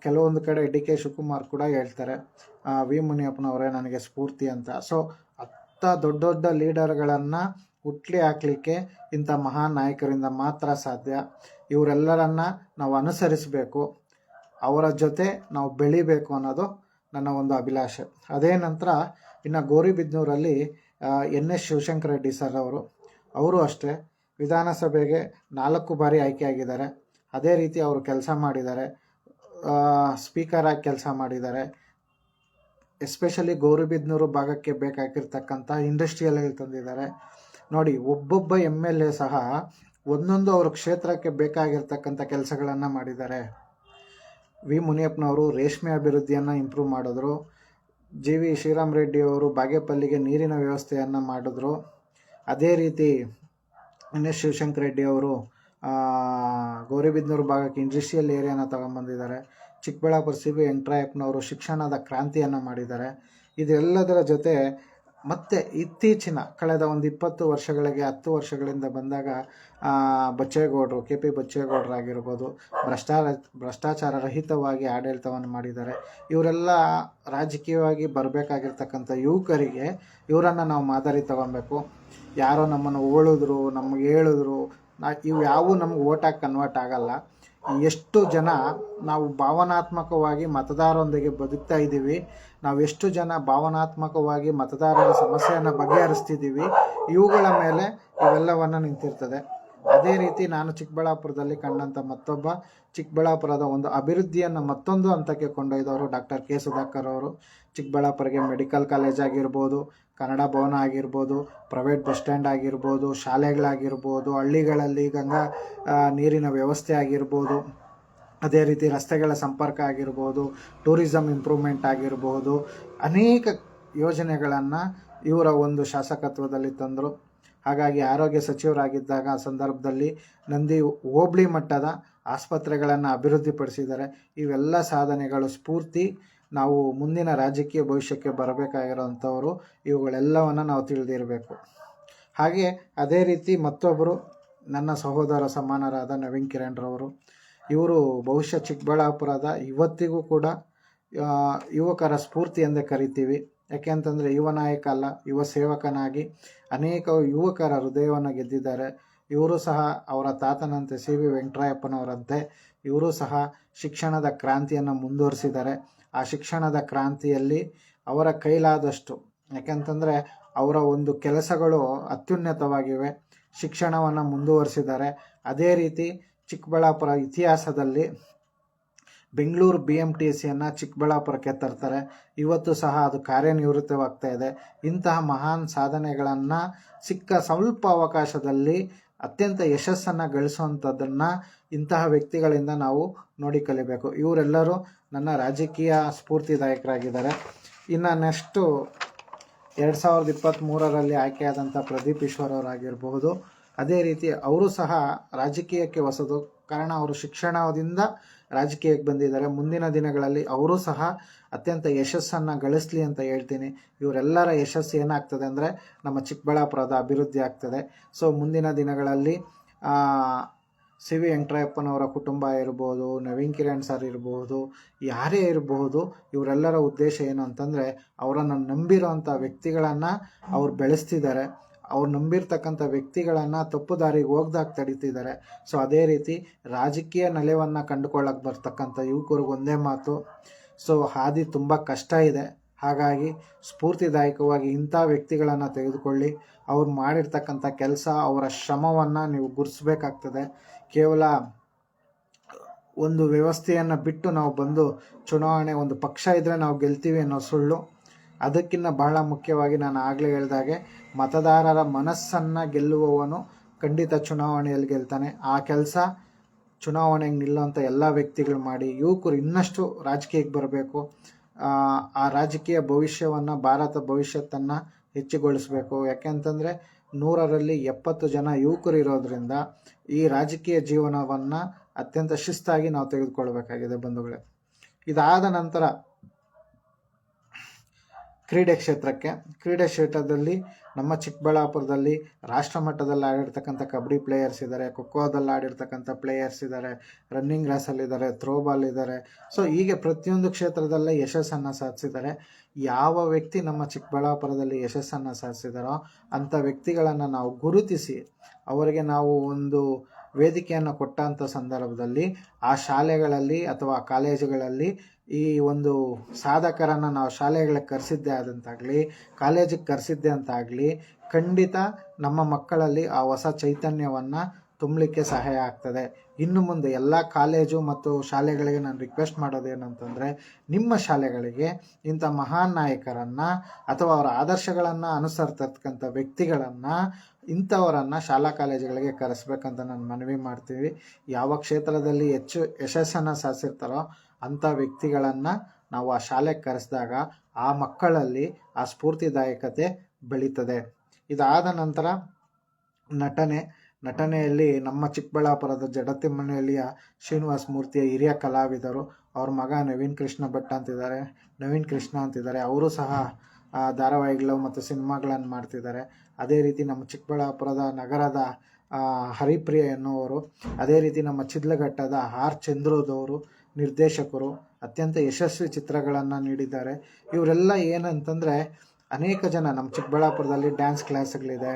ಕೆಲವೊಂದು ಕಡೆ DK ಶಿವಕುಮಾರ್ ಕೂಡ ಹೇಳ್ತಾರೆ ವಿ ಮುನಿಯಪ್ಪನವರೇ ನನಗೆ ಸ್ಫೂರ್ತಿ ಅಂತ. ಸೊ ದೊಡ್ಡ ದೊಡ್ಡ ಲೀಡರ್ಗಳನ್ನು ಹುಟ್ಲಿ ಹಾಕಲಿಕ್ಕೆ ಇಂಥ ಮಹಾನ್ ನಾಯಕರಿಂದ ಮಾತ್ರ ಸಾಧ್ಯ. ಇವರೆಲ್ಲರನ್ನ ನಾವು ಅನುಸರಿಸಬೇಕು, ಅವರ ಜೊತೆ ನಾವು ಬೆಳಿಬೇಕು ಅನ್ನೋದು ನನ್ನ ಒಂದು ಅಭಿಲಾಷೆ. ಅದೇ ನಂತರ ಇನ್ನು ಗೌರಿಬಿದನೂರಲ್ಲಿ NS ಶಿವಶಂಕರ ರೆಡ್ಡಿ ಸರ್ ಅವರು ಅಷ್ಟೇ ವಿಧಾನಸಭೆಗೆ 4 ಬಾರಿ ಆಯ್ಕೆಯಾಗಿದ್ದಾರೆ. ಅದೇ ರೀತಿ ಅವರು ಕೆಲಸ ಮಾಡಿದ್ದಾರೆ, ಸ್ಪೀಕರ್ ಆಗಿ ಕೆಲಸ ಮಾಡಿದ್ದಾರೆ. ಎಸ್ಪೆಷಲಿ ಗೌರಿಬಿದನೂರು ಭಾಗಕ್ಕೆ ಬೇಕಾಗಿರ್ತಕ್ಕಂಥ ಇಂಡಸ್ಟ್ರಿಯಲ್ಗಳು ತಂದಿದ್ದಾರೆ. ನೋಡಿ, ಒಬ್ಬೊಬ್ಬ MLA ಸಹ ಒಂದೊಂದು ಅವ್ರ ಕ್ಷೇತ್ರಕ್ಕೆ ಬೇಕಾಗಿರ್ತಕ್ಕಂಥ ಕೆಲಸಗಳನ್ನು ಮಾಡಿದ್ದಾರೆ. ವಿ ಮುನಿಯಪ್ಪನವರು ರೇಷ್ಮೆ ಅಭಿವೃದ್ಧಿಯನ್ನು ಇಂಪ್ರೂವ್ ಮಾಡಿದ್ರು. GV ಶ್ರೀರಾಮ್ ರೆಡ್ಡಿ ಅವರು ಬಾಗೇಪಲ್ಲಿಗೆ ನೀರಿನ ವ್ಯವಸ್ಥೆಯನ್ನು ಮಾಡಿದ್ರು. ಅದೇ ರೀತಿ NS ಶಿವಶಂಕರ ರೆಡ್ಡಿ ಅವರು ಗೌರಿಬಿದನೂರು ಭಾಗಕ್ಕೆ ಇಂಡಸ್ಟ್ರಿಯಲ್ ಏರಿಯಾನ ತಗೊಂಡ್ಬಂದಿದ್ದಾರೆ. ಚಿಕ್ಕಬಳ್ಳಾಪುರ CB ವೆಂಕಟರಾಯಪ್ಪನವರು ಶಿಕ್ಷಣದ ಕ್ರಾಂತಿಯನ್ನು ಮಾಡಿದ್ದಾರೆ. ಇದೆಲ್ಲದರ ಜೊತೆ ಮತ್ತೆ ಇತ್ತೀಚಿನ ಕಳೆದ ಒಂದು 20 ವರ್ಷಗಳಿಗೆ 10 ವರ್ಷಗಳಿಂದ ಬಂದಾಗ ಬಚ್ಚೇಗೌಡರು KP ಬಚ್ಚೇಗೌಡರಾಗಿರ್ಬೋದು ಭ್ರಷ್ಟಾಚಾರ ರಹಿತವಾಗಿ ಆಡಳಿತವನ್ನು ಮಾಡಿದ್ದಾರೆ. ಇವರೆಲ್ಲ ರಾಜಕೀಯವಾಗಿ ಬರಬೇಕಾಗಿರ್ತಕ್ಕಂಥ ಯುವಕರಿಗೆ ಇವರನ್ನು ನಾವು ಮಾದರಿ ತಗೊಬೇಕು. ಯಾರೋ ನಮ್ಮನ್ನು ಹೊಗಳಿದ್ರು, ನಮಗೆ ಹೇಳಿದ್ರು, ಇವು ಯಾವೂ ನಮ್ಗೆ ಓಟಾಗಿ ಕನ್ವರ್ಟ್ ಆಗಲ್ಲ. ಎಷ್ಟು ಜನ ನಾವು ಭಾವನಾತ್ಮಕವಾಗಿ ಮತದಾರರೊಂದಿಗೆ ಬದುಕ್ತಾ ಇದ್ದೀವಿ, ನಾವು ಎಷ್ಟು ಜನ ಭಾವನಾತ್ಮಕವಾಗಿ ಮತದಾರರ ಸಮಸ್ಯೆಯನ್ನು ಬಗೆಹರಿಸ್ತಿದ್ದೀವಿ, ಇವುಗಳ ಮೇಲೆ ಇವೆಲ್ಲವನ್ನು ನಿಂತಿರ್ತದೆ. ಅದೇ ರೀತಿ ನಾನು ಚಿಕ್ಕಬಳ್ಳಾಪುರದಲ್ಲಿ ಕಂಡಂಥ ಚಿಕ್ಕಬಳ್ಳಾಪುರದ ಒಂದು ಅಭಿವೃದ್ಧಿಯನ್ನು ಮತ್ತೊಂದು ಹಂತಕ್ಕೆ ಕೊಂಡೊಯ್ದವರು ಡಾಕ್ಟರ್ ಕೆ ಸುಧಾಕರ್ ಅವರು. ಚಿಕ್ಕಬಳ್ಳಾಪುರಕ್ಕೆ ಮೆಡಿಕಲ್ ಕಾಲೇಜ್ ಆಗಿರ್ಬೋದು, ಕನ್ನಡ ಭವನ ಆಗಿರ್ಬೋದು, ಪ್ರೈವೇಟ್ ಬಸ್ ಸ್ಟ್ಯಾಂಡ್ ಆಗಿರ್ಬೋದು, ಶಾಲೆಗಳಾಗಿರ್ಬೋದು, ಹಳ್ಳಿಗಳಲ್ಲಿ ಗಂಗಾ ನೀರಿನ ವ್ಯವಸ್ಥೆ ಆಗಿರ್ಬೋದು, ಅದೇ ರೀತಿ ರಸ್ತೆಗಳ ಸಂಪರ್ಕ ಆಗಿರ್ಬೋದು, ಟೂರಿಸಮ್ ಇಂಪ್ರೂವ್ಮೆಂಟ್ ಆಗಿರ್ಬೋದು, ಅನೇಕ ಯೋಜನೆಗಳನ್ನು ಇವರ ಒಂದು ಶಾಸಕತ್ವದಲ್ಲಿ ತಂದರು. ಹಾಗಾಗಿ ಆರೋಗ್ಯ ಸಚಿವರಾಗಿದ್ದಾಗ ಆ ಸಂದರ್ಭದಲ್ಲಿ ನಂದಿ ಹೋಬಳಿ ಮಟ್ಟದ ಆಸ್ಪತ್ರೆಗಳನ್ನು ಅಭಿವೃದ್ಧಿಪಡಿಸಿದ್ದಾರೆ. ಇವೆಲ್ಲ ಸಾಧನೆಗಳು ಸ್ಫೂರ್ತಿ. ನಾವು ಮುಂದಿನ ರಾಜಕೀಯ ಭವಿಷ್ಯಕ್ಕೆ ಬರಬೇಕಾಗಿರೋಂಥವರು ಇವುಗಳೆಲ್ಲವನ್ನು ನಾವು ತಿಳಿದಿರಬೇಕು. ಹಾಗೆ ಅದೇ ರೀತಿ ಮತ್ತೊಬ್ಬರು ನನ್ನ ಸಹೋದರ ಸಮಾನರಾದ ನವೀನ್ ಕಿರಣ್ರವರು. ಇವರು ಬಹುಶಃ ಚಿಕ್ಕಬಳ್ಳಾಪುರದ ಇವತ್ತಿಗೂ ಕೂಡ ಯುವಕರ ಸ್ಫೂರ್ತಿ ಎಂದೇ ಕರಿತೀವಿ. ಯಾಕೆ ಅಂತಂದರೆ ಯುವ ನಾಯಕ ಅಲ್ಲ, ಯುವ ಸೇವಕನಾಗಿ ಅನೇಕ ಯುವಕರ ಹೃದಯವನ್ನು ಗೆದ್ದಿದ್ದಾರೆ. ಇವರು ಸಹ ಅವರ ತಾತನಂತೆ CB ವೆಂಕಟರಾಯಪ್ಪನವರಂತೆ ಇವರು ಸಹ ಶಿಕ್ಷಣದ ಕ್ರಾಂತಿಯನ್ನು ಮುಂದುವರಿಸಿದ್ದಾರೆ. ಆ ಶಿಕ್ಷಣದ ಕ್ರಾಂತಿಯಲ್ಲಿ ಅವರ ಕೈಲಾದಷ್ಟು, ಯಾಕೆಂತಂದರೆ ಅವರ ಒಂದು ಕೆಲಸಗಳು ಅತ್ಯುನ್ನತವಾಗಿವೆ, ಶಿಕ್ಷಣವನ್ನು ಮುಂದುವರಿಸಿದ್ದಾರೆ. ಅದೇ ರೀತಿ ಚಿಕ್ಕಬಳ್ಳಾಪುರ ಇತಿಹಾಸದಲ್ಲಿ ಬೆಂಗಳೂರು BMTCಯನ್ನು ಚಿಕ್ಕಬಳ್ಳಾಪುರಕ್ಕೆ ತರ್ತಾರೆ. ಇವತ್ತು ಸಹ ಅದು ಕಾರ್ಯನಿವೃತ್ತವಾಗ್ತಾ ಇದೆ. ಇಂತಹ ಮಹಾನ್ ಸಾಧನೆಗಳನ್ನು ಸಿಕ್ಕ ಸ್ವಲ್ಪ ಅವಕಾಶದಲ್ಲಿ ಅತ್ಯಂತ ಯಶಸ್ಸನ್ನು ಗಳಿಸುವಂಥದ್ದನ್ನು ಇಂತಹ ವ್ಯಕ್ತಿಗಳಿಂದ ನಾವು ನೋಡಿ ಕಲಿಬೇಕು. ಇವರೆಲ್ಲರೂ ನನ್ನ ರಾಜಕೀಯ ಸ್ಫೂರ್ತಿದಾಯಕರಾಗಿದ್ದಾರೆ. ಇನ್ನು ನೆಕ್ಸ್ಟು 2023ರಲ್ಲಿ ಆಯ್ಕೆಯಾದಂಥ ಪ್ರದೀಪ್ ಈಶ್ವರ್ ಅವರಾಗಿರಬಹುದು. ಅದೇ ರೀತಿ ಅವರು ಸಹ ರಾಜಕೀಯಕ್ಕೆ ಹೊಸದು, ಕಾರಣ ಅವರು ಶಿಕ್ಷಣದಿಂದ ರಾಜಕೀಯಕ್ಕೆ ಬಂದಿದ್ದಾರೆ. ಮುಂದಿನ ದಿನಗಳಲ್ಲಿ ಅವರು ಸಹ ಅತ್ಯಂತ ಯಶಸ್ಸನ್ನು ಗಳಿಸಲಿ ಅಂತ ಹೇಳ್ತೀನಿ. ಇವರೆಲ್ಲರ ಯಶಸ್ಸು ಏನಾಗ್ತದೆ ಅಂದರೆ ನಮ್ಮ ಚಿಕ್ಕಬಳ್ಳಾಪುರದ ಅಭಿವೃದ್ಧಿ ಆಗ್ತದೆ. ಸೊ ಮುಂದಿನ ದಿನಗಳಲ್ಲಿ CB ವೆಂಕಟರಾಯಪ್ಪನವರ ಕುಟುಂಬ ಇರ್ಬೋದು, ನವೀನ್ ಕಿರಣ್ ಸರ್ ಇರ್ಬೋದು, ಯಾರೇ ಇರಬಹುದು, ಇವರೆಲ್ಲರ ಉದ್ದೇಶ ಏನು ಅಂತಂದರೆ ಅವರನ್ನು ನಂಬಿರೋಂಥ ವ್ಯಕ್ತಿಗಳನ್ನು ಅವ್ರು ಬೆಳೆಸ್ತಿದ್ದಾರೆ. ಅವ್ರು ನಂಬಿರ್ತಕ್ಕಂಥ ವ್ಯಕ್ತಿಗಳನ್ನು ತಪ್ಪು ದಾರಿಗೆ ಹೋಗ್ದಾಗ ತಡೀತಿದ್ದಾರೆ. ಸೊ ಅದೇ ರೀತಿ ರಾಜಕೀಯ ನೆಲೆವನ್ನು ಕಂಡುಕೊಳ್ಳಕ್ಕೆ ಬರ್ತಕ್ಕಂಥ ಯುವಕರಿಗೆ ಒಂದೇ ಮಾತು, ಸೊ ಹಾದಿ ತುಂಬ ಕಷ್ಟ ಇದೆ. ಹಾಗಾಗಿ ಸ್ಫೂರ್ತಿದಾಯಕವಾಗಿ ಇಂಥ ವ್ಯಕ್ತಿಗಳನ್ನು ತೆಗೆದುಕೊಳ್ಳಿ. ಅವ್ರು ಮಾಡಿರ್ತಕ್ಕಂಥ ಕೆಲಸ, ಅವರ ಶ್ರಮವನ್ನು ನೀವು ಗುರುತಿಸ್ಬೇಕಾಗ್ತದೆ. ಕೇವಲ ಒಂದು ವ್ಯವಸ್ಥೆಯನ್ನು ಬಿಟ್ಟು ನಾವು ಬಂದು ಚುನಾವಣೆ ಒಂದು ಪಕ್ಷ ಇದ್ದರೆ ನಾವು ಗೆಲ್ತೀವಿ ಅನ್ನೋ ಸುಳ್ಳು. ಅದಕ್ಕಿಂತ ಬಹಳ ಮುಖ್ಯವಾಗಿ ನಾನು ಆಗಲೇ ಹೇಳಿದಾಗೆ ಮತದಾರರ ಮನಸ್ಸನ್ನು ಗೆಲ್ಲುವವನು ಖಂಡಿತ ಚುನಾವಣೆಯಲ್ಲಿ ಗೆಲ್ತಾನೆ. ಆ ಕೆಲಸ ಚುನಾವಣೆಗೆ ನಿಲ್ಲುವಂಥ ಎಲ್ಲ ವ್ಯಕ್ತಿಗಳು ಮಾಡಿ. ಯುವಕರು ಇನ್ನಷ್ಟು ರಾಜಕೀಯಕ್ಕೆ ಬರಬೇಕು. ಆ ರಾಜಕೀಯ ಭವಿಷ್ಯವನ್ನು, ಭಾರತ ಭವಿಷ್ಯತ್ತನ್ನು ಹೆಚ್ಚುಗೊಳಿಸಬೇಕು. ಯಾಕೆಂತಂದರೆ 100ರಲ್ಲಿ 70 ಜನ ಯುವಕರು ಇರೋದ್ರಿಂದ ಈ ರಾಜಕೀಯ ಜೀವನವನ್ನು ಅತ್ಯಂತ ಶಿಸ್ತಾಗಿ ನಾವು ತೆಗೆದುಕೊಳ್ಬೇಕಾಗಿದೆ ಬಂಧುಗಳೇ. ಇದಾದ ನಂತರ ಕ್ರೀಡೆ ಕ್ಷೇತ್ರದಲ್ಲಿ ನಮ್ಮ ಚಿಕ್ಕಬಳ್ಳಾಪುರದಲ್ಲಿ ರಾಷ್ಟ್ರ ಮಟ್ಟದಲ್ಲಿ ಆಡಿರ್ತಕ್ಕಂಥ ಕಬಡ್ಡಿ ಪ್ಲೇಯರ್ಸ್ ಇದ್ದಾರೆ, ಖೋಖೋದಲ್ಲಿ ಆಡಿರ್ತಕ್ಕಂಥ ಪ್ಲೇಯರ್ಸ್ ಇದ್ದಾರೆ, ರನ್ನಿಂಗ್ ರೇಸಲ್ಲಿದ್ದಾರೆ, ಥ್ರೋಬಾಲ್ ಇದ್ದಾರೆ. ಸೊ ಹೀಗೆ ಪ್ರತಿಯೊಂದು ಕ್ಷೇತ್ರದಲ್ಲೇ ಯಶಸ್ಸನ್ನು ಸಾಧಿಸಿದ್ದಾರೆ. ಯಾವ ವ್ಯಕ್ತಿ ನಮ್ಮ ಚಿಕ್ಕಬಳ್ಳಾಪುರದಲ್ಲಿ ಯಶಸ್ಸನ್ನು ಸಾಧಿಸಿದಾರೋ ಅಂಥ ವ್ಯಕ್ತಿಗಳನ್ನು ನಾವು ಗುರುತಿಸಿ ಅವರಿಗೆ ನಾವು ಒಂದು ವೇದಿಕೆಯನ್ನು ಕೊಟ್ಟಂಥ ಸಂದರ್ಭದಲ್ಲಿ ಆ ಶಾಲೆಗಳಲ್ಲಿ ಅಥವಾ ಕಾಲೇಜುಗಳಲ್ಲಿ ಈ ಒಂದು ಸಾಧಕರನ್ನು ನಾವು ಶಾಲೆಗಳಿಗೆ ಕರೆಸಿದ್ದೇ ಆದಂತಾಗಲಿ, ಕಾಲೇಜಿಗೆ ಕರೆಸಿದ್ದೆ ಅಂತಾಗಲಿ, ಖಂಡಿತ ನಮ್ಮ ಮಕ್ಕಳಲ್ಲಿ ಆ ಹೊಸ ಚೈತನ್ಯವನ್ನು ತುಂಬಲಿಕ್ಕೆ ಸಹಾಯ ಆಗ್ತದೆ. ಇನ್ನು ಮುಂದೆ ಎಲ್ಲ ಕಾಲೇಜು ಮತ್ತು ಶಾಲೆಗಳಿಗೆ ನಾನು ರಿಕ್ವೆಸ್ಟ್ ಮಾಡೋದೇನಂತಂದರೆ, ನಿಮ್ಮ ಶಾಲೆಗಳಿಗೆ ಇಂಥ ಮಹಾನ್ ನಾಯಕರನ್ನು ಅಥವಾ ಅವರ ಆದರ್ಶಗಳನ್ನು ಅನುಸರಿಸ್ತಕ್ಕಂಥ ವ್ಯಕ್ತಿಗಳನ್ನು, ಇಂಥವರನ್ನು ಶಾಲಾ ಕಾಲೇಜುಗಳಿಗೆ ಕರೆಸ್ಬೇಕಂತ ನಾನು ಮನವಿ ಮಾಡ್ತೀವಿ. ಯಾವ ಕ್ಷೇತ್ರದಲ್ಲಿ ಹೆಚ್ಚು ಯಶಸ್ಸನ್ನು ಸಾಧಿಸಿರ್ತಾರೋ ಅಂಥ ವ್ಯಕ್ತಿಗಳನ್ನು ನಾವು ಆ ಶಾಲೆಗೆ ಕರೆಸಿದಾಗ ಆ ಮಕ್ಕಳಲ್ಲಿ ಆ ಸ್ಫೂರ್ತಿದಾಯಕತೆ ಬೆಳೀತದೆ. ಇದಾದ ನಂತರ ನಟನೆಯಲ್ಲಿ ನಮ್ಮ ಚಿಕ್ಕಬಳ್ಳಾಪುರದ ಜಡತಿಮನೆಯಲ್ಲಿಯ ಶ್ರೀನಿವಾಸ ಮೂರ್ತಿಯ ಹಿರಿಯ ಕಲಾವಿದರು, ಅವ್ರ ಮಗ ನವೀನ್ ಕೃಷ್ಣ ಅಂತಿದ್ದಾರೆ. ಅವರು ಸಹ ಧಾರಾವಾಹಿಗಳು ಮತ್ತು ಸಿನಿಮಾಗಳನ್ನು ಮಾಡ್ತಿದ್ದಾರೆ. ಅದೇ ರೀತಿ ನಮ್ಮ ಚಿಕ್ಕಬಳ್ಳಾಪುರದ ನಗರದ ಹರಿಪ್ರಿಯ ಎನ್ನುವರು, ಅದೇ ರೀತಿ ನಮ್ಮ ಚಿದ್ಲಘಟ್ಟದ ಆರ್ ಚಂದ್ರದವರು ನಿರ್ದೇಶಕರು, ಅತ್ಯಂತ ಯಶಸ್ವಿ ಚಿತ್ರಗಳನ್ನು ನೀಡಿದ್ದಾರೆ. ಇವರೆಲ್ಲ ಏನಂತಂದರೆ, ಅನೇಕ ಜನ ನಮ್ಮ ಚಿಕ್ಕಬಳ್ಳಾಪುರದಲ್ಲಿ ಡ್ಯಾನ್ಸ್ ಕ್ಲಾಸ್ಗಳಿದೆ,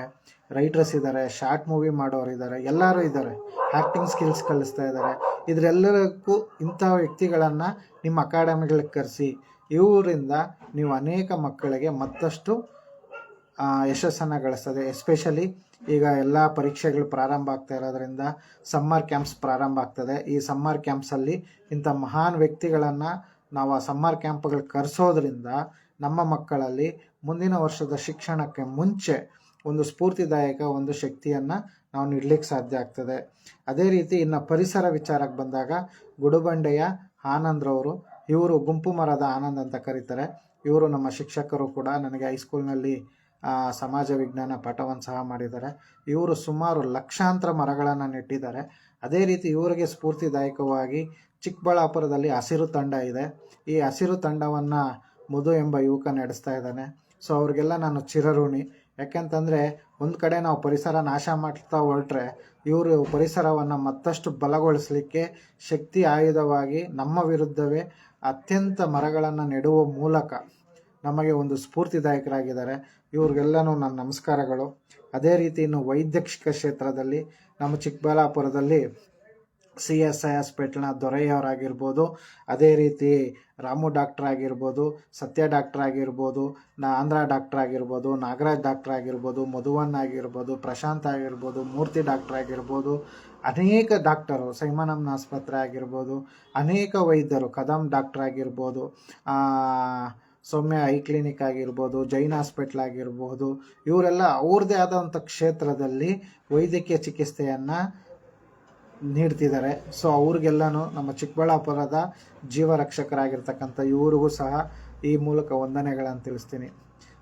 ರೈಟರ್ಸ್ ಇದ್ದಾರೆ, ಶಾರ್ಟ್ ಮೂವಿ ಮಾಡೋರಿದ್ದಾರೆ, ಎಲ್ಲರೂ ಇದ್ದಾರೆ, ಆ್ಯಕ್ಟಿಂಗ್ ಸ್ಕಿಲ್ಸ್ ಕಲಿಸ್ತಾ ಇದ್ದಾರೆ. ಇದರೆಲ್ಲರಿಗೂ ಇಂಥ ವ್ಯಕ್ತಿಗಳನ್ನು ನಿಮ್ಮ ಅಕಾಡೆಮಿಗಳಿಗೆ ಕರೆಸಿ, ಇವರಿಂದ ನೀವು ಅನೇಕ ಮಕ್ಕಳಿಗೆ ಮತ್ತಷ್ಟು ಯಶಸ್ಸನ್ನು ಗಳಿಸ್ತದೆ. ಎಸ್ಪೆಷಲಿ ಈಗ ಎಲ್ಲ ಪರೀಕ್ಷೆಗಳು ಪ್ರಾರಂಭ ಆಗ್ತಾ ಇರೋದ್ರಿಂದ ಸಮ್ಮರ್ ಕ್ಯಾಂಪ್ಸ್ ಪ್ರಾರಂಭ ಆಗ್ತದೆ. ಈ ಸಮ್ಮರ್ ಕ್ಯಾಂಪ್ಸಲ್ಲಿ ಇಂಥ ಮಹಾನ್ ವ್ಯಕ್ತಿಗಳನ್ನು ನಾವು ಆ ಸಮ್ಮರ್ ಕ್ಯಾಂಪ್ಗಳಿಗೆ ಕರೆಸೋದ್ರಿಂದ ನಮ್ಮ ಮಕ್ಕಳಲ್ಲಿ ಮುಂದಿನ ವರ್ಷದ ಶಿಕ್ಷಣಕ್ಕೆ ಮುಂಚೆ ಒಂದು ಸ್ಫೂರ್ತಿದಾಯಕ ಒಂದು ಶಕ್ತಿಯನ್ನು ನಾವು ನೀಡಲಿಕ್ಕೆ ಸಾಧ್ಯ ಆಗ್ತದೆ. ಅದೇ ರೀತಿ ಇನ್ನು ಪರಿಸರ ವಿಚಾರಕ್ಕೆ ಬಂದಾಗ ಗುಡುಬಂಡೆಯ ಆನಂದ್ರವರು, ಇವರು ಗುಂಪು ಮರದ ಆನಂದ್ ಅಂತ ಕರೀತಾರೆ. ಇವರು ನಮ್ಮ ಶಿಕ್ಷಕರು ಕೂಡ. ನನಗೆ ಹೈಸ್ಕೂಲ್ನಲ್ಲಿ ಸಮಾಜ ವಿಜ್ಞಾನ ಪಾಠವನ್ನು ಸಹ ಮಾಡಿದ್ದಾರೆ. ಇವರು ಸುಮಾರು ಲಕ್ಷಾಂತರ ಮರಗಳನ್ನು ನೆಟ್ಟಿದ್ದಾರೆ. ಅದೇ ರೀತಿ ಇವರಿಗೆ ಸ್ಫೂರ್ತಿದಾಯಕವಾಗಿ ಚಿಕ್ಕಬಳ್ಳಾಪುರದಲ್ಲಿ ಹಸಿರು ತಂಡ ಇದೆ. ಈ ಹಸಿರು ತಂಡವನ್ನು ಮಧು ಎಂಬ ಯುವಕ ನಡೆಸ್ತಾ ಇದ್ದಾನೆ. ಸೊ ಅವ್ರಿಗೆಲ್ಲ ನಾನು ಚಿರಋಣಿ. ಯಾಕೆಂತಂದರೆ ಒಂದು ಕಡೆ ನಾವು ಪರಿಸರ ನಾಶ ಮಾಡ್ತಾ ಹೊರಟ್ರೆ, ಇವರು ಪರಿಸರವನ್ನು ಮತ್ತಷ್ಟು ಬಲಗೊಳಿಸಲಿಕ್ಕೆ ಶಕ್ತಿ ಆಯುಧವಾಗಿ ನಮ್ಮ ವಿರುದ್ಧವೇ ಅತ್ಯಂತ ಮರಗಳನ್ನು ನೆಡುವ ಮೂಲಕ ನಮಗೆ ಒಂದು ಸ್ಫೂರ್ತಿದಾಯಕರಾಗಿದ್ದಾರೆ. ಇವ್ರಿಗೆಲ್ಲನೂ ನನ್ನ ನಮಸ್ಕಾರಗಳು. ಅದೇ ರೀತಿ ಇನ್ನು ವೈದ್ಯಕೀಯ ಕ್ಷೇತ್ರದಲ್ಲಿ ನಮ್ಮ ಚಿಕ್ಕಬಳ್ಳಾಪುರದಲ್ಲಿ CSI ಹಾಸ್ಪಿಟ್ಲ್ನ ದೊರೆಯವರಾಗಿರ್ಬೋದು, ಅದೇ ರೀತಿ ರಾಮು ಡಾಕ್ಟ್ರ್ ಆಗಿರ್ಬೋದು, ಸತ್ಯ ಡಾಕ್ಟ್ರ್ ಆಗಿರ್ಬೋದು, ಆಂಧ್ರ ಡಾಕ್ಟ್ರ್ ಆಗಿರ್ಬೋದು, ನಾಗರಾಜ್ ಡಾಕ್ಟ್ರ್ ಆಗಿರ್ಬೋದು, ಮಧುವನ್ ಆಗಿರ್ಬೋದು, ಪ್ರಶಾಂತ್ ಆಗಿರ್ಬೋದು, ಮೂರ್ತಿ ಡಾಕ್ಟ್ರ್ ಆಗಿರ್ಬೋದು, ಅನೇಕ ಡಾಕ್ಟರು, ಸೈಮಾನಮ್ನ ಆಸ್ಪತ್ರೆ ಆಗಿರ್ಬೋದು, ಅನೇಕ ವೈದ್ಯರು, ಕದಮ್ ಡಾಕ್ಟ್ರ್ ಆಗಿರ್ಬೋದು, ಸೌಮ್ಯ ಐ ಕ್ಲಿನಿಕ್ ಆಗಿರ್ಬೋದು, ಜೈನ್ ಹಾಸ್ಪಿಟ್ಲ್ ಆಗಿರ್ಬೋದು, ಇವರೆಲ್ಲ ಅವ್ರದ್ದೇ ಆದಂಥ ಕ್ಷೇತ್ರದಲ್ಲಿ ವೈದ್ಯಕೀಯ ಚಿಕಿತ್ಸೆಯನ್ನು ನೀಡ್ತಿದ್ದಾರೆ. ಸೊ ಅವ್ರಿಗೆಲ್ಲನೂ ನಮ್ಮ ಚಿಕ್ಕಬಳ್ಳಾಪುರದ ಜೀವರಕ್ಷಕರಾಗಿರ್ತಕ್ಕಂಥ ಇವರಿಗೂ ಸಹ ಈ ಮೂಲಕ ವಂದನೆಗಳನ್ನು ತಿಳಿಸ್ತೀನಿ.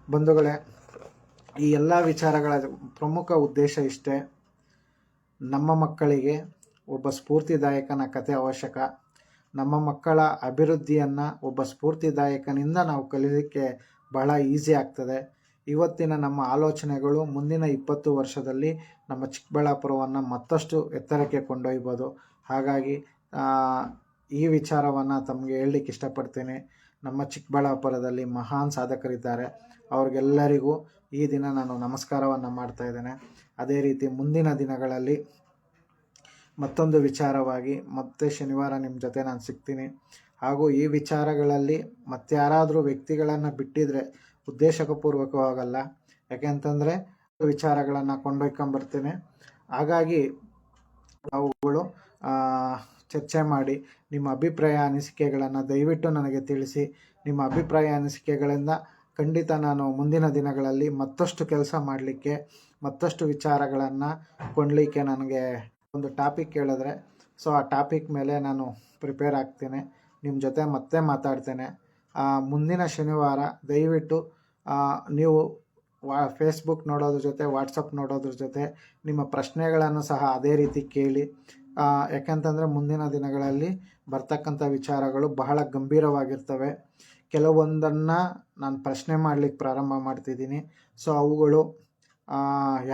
ಬಂಧುಗಳೇ, ಈ ಎಲ್ಲ ವಿಚಾರಗಳ ಪ್ರಮುಖ ಉದ್ದೇಶ ಇಷ್ಟೇ. ನಮ್ಮ ಮಕ್ಕಳಿಗೆ ಒಬ್ಬ ಸ್ಫೂರ್ತಿದಾಯಕನ ಕತೆ ಅವಶ್ಯಕ. ನಮ್ಮ ಮಕ್ಕಳ ಅಭಿವೃದ್ಧಿಯನ್ನು ಒಬ್ಬ ಸ್ಫೂರ್ತಿದಾಯಕನಿಂದ ನಾವು ಕಲೀಲಿಕ್ಕೆ ಬಹಳ ಈಸಿ ಆಗ್ತದೆ. ಇವತ್ತಿನ ನಮ್ಮ ಆಲೋಚನೆಗಳು ಮುಂದಿನ 20 ವರ್ಷದಲ್ಲಿ ನಮ್ಮ ಚಿಕ್ಕಬಳ್ಳಾಪುರವನ್ನು ಮತ್ತಷ್ಟು ಎತ್ತರಕ್ಕೆ ಕೊಂಡೊಯ್ಬೋದು. ಹಾಗಾಗಿ ಈ ವಿಚಾರವನ್ನು ತಮಗೆ ಹೇಳಲಿಕ್ಕೆ ಇಷ್ಟಪಡ್ತೀನಿ. ನಮ್ಮ ಚಿಕ್ಕಬಳ್ಳಾಪುರದಲ್ಲಿ ಮಹಾನ್ ಸಾಧಕರಿದ್ದಾರೆ. ಅವ್ರಿಗೆಲ್ಲರಿಗೂ ಈ ದಿನ ನಾನು ನಮಸ್ಕಾರವನ್ನು ಮಾಡ್ತಾ ಇದ್ದೇನೆ. ಅದೇ ರೀತಿ ಮುಂದಿನ ದಿನಗಳಲ್ಲಿ ಮತ್ತೊಂದು ವಿಚಾರವಾಗಿ ಮತ್ತೆ ಶನಿವಾರ ನಿಮ್ಮ ಜೊತೆ ನಾನು ಸಿಗ್ತೀನಿ. ಹಾಗೂ ಈ ವಿಚಾರಗಳಲ್ಲಿ ಮತ್ತಾರಾದರೂ ವ್ಯಕ್ತಿಗಳನ್ನು ಬಿಟ್ಟಿದ್ರೆ ಉದ್ದೇಶಪೂರ್ವಕವಾಗಲ್ಲ. ಯಾಕೆಂತಂದರೆ ವಿಚಾರಗಳನ್ನು ಕೊಂಡೊಯ್ಕೊಂಬರ್ತೀನಿ. ಹಾಗಾಗಿ ಅವುಗಳು ಚರ್ಚೆ ಮಾಡಿ ನಿಮ್ಮ ಅಭಿಪ್ರಾಯ ಅನಿಸಿಕೆಗಳನ್ನು ದಯವಿಟ್ಟು ನನಗೆ ತಿಳಿಸಿ. ನಿಮ್ಮ ಅಭಿಪ್ರಾಯ ಅನಿಸಿಕೆಗಳಿಂದ ಖಂಡಿತ ನಾನು ಮುಂದಿನ ದಿನಗಳಲ್ಲಿ ಮತ್ತಷ್ಟು ಕೆಲಸ ಮಾಡಲಿಕ್ಕೆ, ಮತ್ತಷ್ಟು ವಿಚಾರಗಳನ್ನು ಕೊಂಡಲಿಕ್ಕೆ ನನಗೆ ಒಂದು ಟಾಪಿಕ್ ಹೇಳಿದ್ರೆ ಸೊ ಆ ಟಾಪಿಕ್ ಮೇಲೆ ನಾನು ಪ್ರಿಪೇರ್ ಆಗ್ತೇನೆ. ನಿಮ್ಮ ಜೊತೆ ಮತ್ತೆ ಮಾತಾಡ್ತೇನೆ. ಮುಂದಿನ ಶನಿವಾರ ದಯವಿಟ್ಟು ನೀವು ಫೇಸ್ಬುಕ್ ನೋಡೋದ್ರ ಜೊತೆ ವಾಟ್ಸಪ್ ನೋಡೋದ್ರ ಜೊತೆ ನಿಮ್ಮ ಪ್ರಶ್ನೆಗಳನ್ನು ಸಹ ಅದೇ ರೀತಿ ಕೇಳಿ. ಯಾಕಂತಂದರೆ ಮುಂದಿನ ದಿನಗಳಲ್ಲಿ ಬರ್ತಕ್ಕಂಥ ವಿಚಾರಗಳು ಬಹಳ ಗಂಭೀರವಾಗಿರ್ತವೆ. ಕೆಲವೊಂದನ್ನು ನಾನು ಪ್ರಶ್ನೆ ಮಾಡಲಿಕ್ಕೆ ಪ್ರಾರಂಭ ಮಾಡ್ತಿದ್ದೀನಿ. ಸೊ ಅವುಗಳು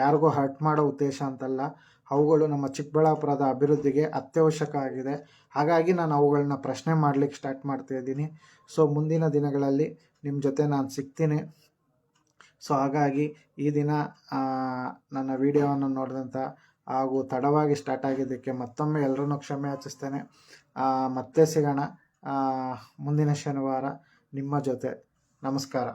ಯಾರಿಗೂ ಹರ್ಟ್ ಮಾಡೋ ಉದ್ದೇಶ ಅಂತಲ್ಲ, ಅವುಗಳು ನಮ್ಮ ಚಿಕ್ಕಬಳ್ಳಾಪುರದ ಅಭಿವೃದ್ಧಿಗೆ ಅತ್ಯವಶ್ಯಕ ಆಗಿದೆ. ಹಾಗಾಗಿ ನಾನು ಅವುಗಳನ್ನ ಪ್ರಶ್ನೆ ಮಾಡಲಿಕ್ಕೆ ಸ್ಟಾರ್ಟ್ ಮಾಡ್ತಾಯಿದ್ದೀನಿ. ಸೊ ಮುಂದಿನ ದಿನಗಳಲ್ಲಿ ನಿಮ್ಮ ಜೊತೆ ನಾನು ಸಿಗ್ತೀನಿ. ಸೊ ಹಾಗಾಗಿ ಈ ದಿನ ನನ್ನ ವಿಡಿಯೋವನ್ನು ನೋಡಿದಂಥ ಹಾಗೂ ತಡವಾಗಿ ಸ್ಟಾರ್ಟ್ ಆಗಿದ್ದಕ್ಕೆ ಮತ್ತೊಮ್ಮೆ ಎಲ್ಲರನ್ನೂ ಕ್ಷಮೆ ಯಾಚಿಸ್ತೇನೆ. ಮತ್ತೆ ಸಿಗೋಣ ಮುಂದಿನ ಶನಿವಾರ ನಿಮ್ಮ ಜೊತೆ. ನಮಸ್ಕಾರ.